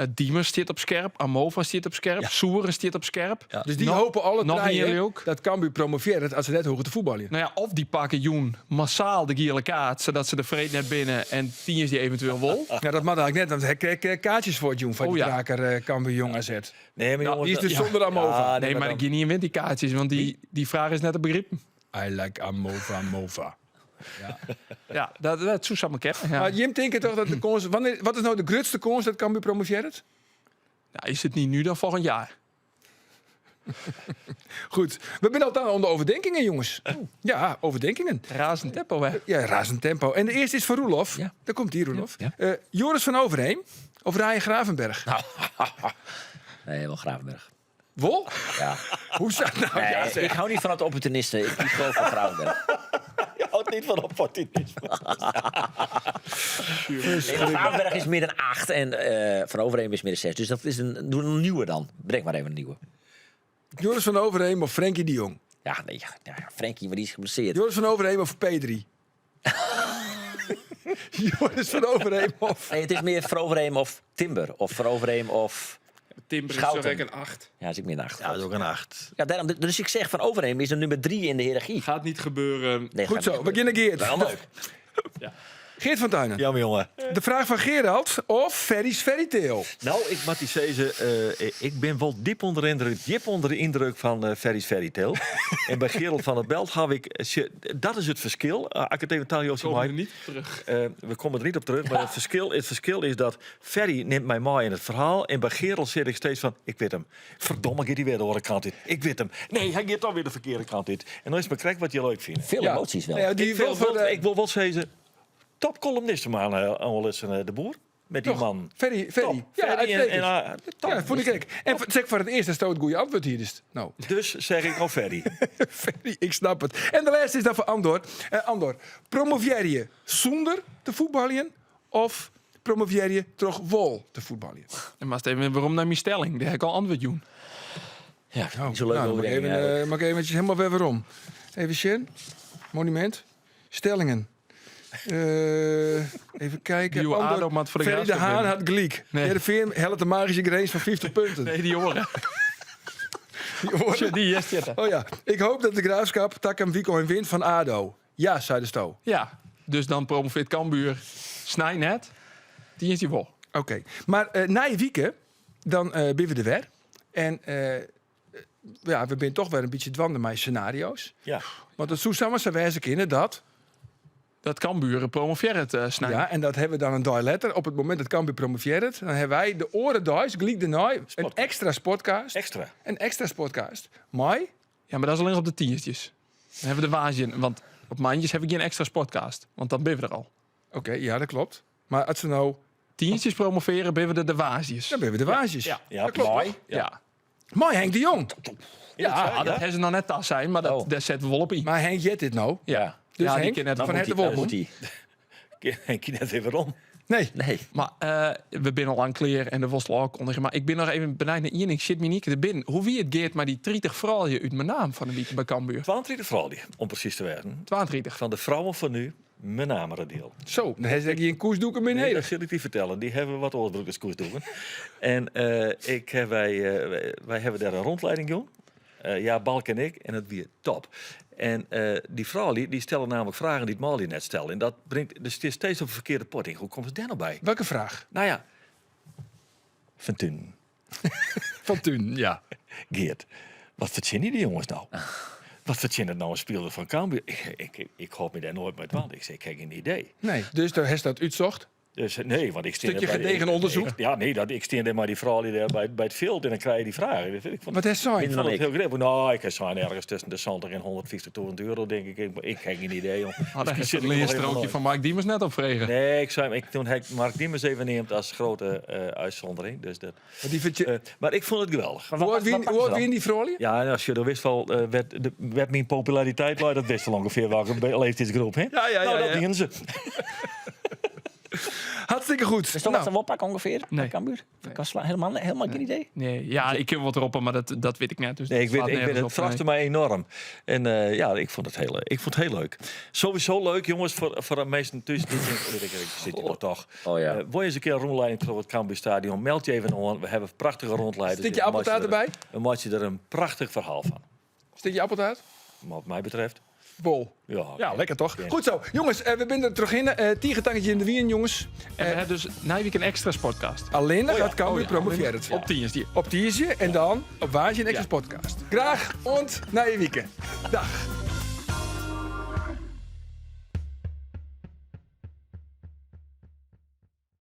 Diemers zit op scherp, Amova zit op scherp, Soeren zit op scherp. Ja. Dus die hopen alle nog drie jullie ook. dat Cambuur promoveert als ze net hoger te voetballen. Nou ja, of die pakken Joen massaal de gele kaart, zodat ze de vreed net binnen en 10 is die eventueel wel. Ja, dat mag eigenlijk net, want hij kreeg kaartjes voor het Joen van die kraker Cambuur Jong AZ. Nee, maar die is dus zonder Amova. Ja, nee, maar ik ga niet wint die kaartjes, want die vraag is net te begrijpen. I like Amova. Ja, dat zou samen kennen. Ja. Maar Jim denkt toch dat de kans... Wat is nou de grootste kans dat Cambuur promoveert? Nou, is het niet nu dan volgend jaar? Goed, we zijn altijd onder overdenkingen, jongens. Ja, overdenkingen. Razend tempo, hè? Ja, razend tempo. En de eerste is van Roelof. Ja. Daar komt hier, Roelof. Ja. Joris van Overheem of Ryan Gravenberg? Nee, wel Gravenberg. Wol? Ja. Hoe zou het nou? Nee, Ja, zeg. ik hou niet van het opportunisten. Ik geloof van Gravenberg. Je houdt niet van opportunisme. Nee, Gravenberg is meer dan 8 en Van Overheem is meer dan 6. Dus dat is doe een nieuwe dan. Breng maar even een nieuwe. Joris van Overheem of Frenkie de Jong? Ja, nee, Frenkie, maar die is geblesseerd. Joris van Overheem of P3? Joris van Overheem of... Nee, het is meer Van Overheem of Timber. Of Van Overheem of... Timber Schouten. is een 8. Ja, is ik meer een 8. Ja, dat is ook een 8. Ja, daarom, dus ik zeg Van Overheem is een nummer 3 in de hiërarchie. Gaat niet gebeuren. Nee, Goed gaat zo, niet we beginnen Geert. Wel leuk. Geert van Tuinen. Jammer, jongen. De vraag van Gerald of Ferry's Fairy Tale? Nou, ik moet die zeggen, ik ben wel diep onder de indruk van Ferry's Fairy Tale. En bij Gerald van der Belt heb ik... Dat is het verschil. Als ik het even taal Joost Komen we er niet op terug. we komen er niet op terug, maar het verschil is dat Ferry neemt mij mee in het verhaal. En bij Gerald zit ik steeds van, ik weet hem. Verdomme, gaat hij weer de andere kant in. Ik weet hem. Nee, hij gaat dan weer de verkeerde kant in. En dan is me krijg wat je leuk vindt. Veel emoties wel. Nou ja, die Ik wil wel zeggen, topcolumnist man, Angelis de Boer. Met die man. Ferry. Top. Ja, Ferry uitstekend. top. Ja, vond ik ook. En zeg voor het eerst, dat is het goede antwoord hier. Dus zeg ik al Ferry. Ferry, ik snap het. En de laatste is dan voor Andor. Andor, promoveer je zonder te voetballen of promoveer je toch wel te voetballen? En maar even waarom naar mijn stelling? Daar heb ik al antwoord, Joen. Ja, niet zo leuk Nou, over mag ik eventjes helemaal weer waarom. Even Sjen, monument, stellingen. Even kijken. Die ADO maat voor de Ferry de Graafschap Haan winnen. had gelijk. Nee. Heerenveen helpt de magische grace van 50 punten. Nee, die horen. Die is zitten. Oh ja, ik hoop dat de Graafschap Takam Wico en wint van ADO. Ja, zei de Sto. Ja, dus dan promoveert Cambuur Snij net. Die is die wel. Oké, maar na je weekend, dan ben we er weer. En ja, we zijn toch weer een beetje dwanden met scenario's. Ja. Want het zou samen zijn wijze kunnen dat dat Cambuur promoveert snijden. Ja, en dat hebben we dan een dag later. Op het moment dat Cambuur promoveert, dan hebben wij de oren thuis, gelijk de naai, een extra sportcast. Een extra sportcast. Mai? Ja, maar dat is alleen op de tientjes. Dan hebben we de waasje, want op maandjes heb ik geen extra podcast. Want dan ben we er al. Oké, ja, dat klopt. Maar als ze nou tientjes promoveren, ben we de waasjes. Dan ben we de waasjes. Ja, dat klopt. Mooi. Ja. Mooi, Henk de Jong. Ja, dat hebben ze nog net tas zijn, maar daar zetten we wel op in. Maar Henk jet dit nou. Ja. Dus Ja, die Henk, kan net van het de Dan Wolf. moet hij. Henk net even om. Nee. Nee. Maar we zijn al aan kleer en de Vostel aankondigen. Maar ik ben nog even benieuwd naar Ian. Ik zit me niet te binnen. Hoe wie het geeft, maar die 30 vrouwen uit mijn naam van een week bij Cambuur. 32 vrouwen, om precies te werden. 32. Van de vrouwen van nu, mijn naam deel. Zo, dan heb je een koersdoek in Nee, beneden. dat zal ik niet vertellen. Die hebben wat oorbroekerskoersdoeken. En wij hebben daar een rondleiding doen. Ja, Balk en ik. En het weer top. En die vrouw die stellen namelijk vragen die het Mali net stelde. En dat brengt, dus het is steeds op een verkeerde potting. Hoe komt het daar nou bij? Welke vraag? Nou ja, van toen. Van toen, ja. Geert, wat verzinnen die jongens nou? Wat verzinnen nou een speler van Cambuur? Ik hoop me daar nooit mee aan. Ik zeg, ik heb geen idee. Nee, dus daar heeft dat uitzocht. Dus nee, want ik Stukje gedegen onderzoek. Ik steen er maar die vrouw die daar bij het veld en dan krijg je die vragen. Dat vind ik van, Wat is zo? ik vond het heel gretig. Nou, ik heb zo'n ergens tussen de 70 en 150.000 euro, denk ik. Ik heb geen idee. Joh. Daar is het leerstrookje van Mark Diemers net op vregen. Nee, toen heb ik Mark Diemers even neemt als grote uitzondering. Dus dat, maar ik vond het geweldig. Hoe oud wie die vrouw? Ja, en als je er wist wel, werd mijn populariteit, dat wist wel ongeveer welke leeftijdsgroep. Hè? Ja. Dat dienen ze. Hartstikke goed. Is dat wat een woppak ongeveer? Nee. Cambuur? Helemaal geen idee. Nee, ja, ik heb wat erop, maar dat weet ik net. Dus Nee, ik dat slaat weet, nergens het op, verraste mij enorm. En ik vond het heel leuk. Sowieso leuk, jongens, voor de meesten tussen. Ik zit hier toch. Oh ja. Wil je eens een keer een rondleiding door het Cambuurstadion? Meld je even aan. We hebben prachtige rondleidingen. Stukje appeltaart erbij? Dan maak je er een prachtig verhaal van. Stukje appeltaart? Wat mij betreft. Bol. Ja, lekker toch? Goed zo. Jongens, we zijn er terug in. Tiergetangetje in de wien, jongens. En we hebben dus week een extra podcast. Alleen dan gaat Cambuur promoveren. Op tientje. Op tiertje en dan op Waasje een extra podcast. Graag, ont, na je weekend. Dag.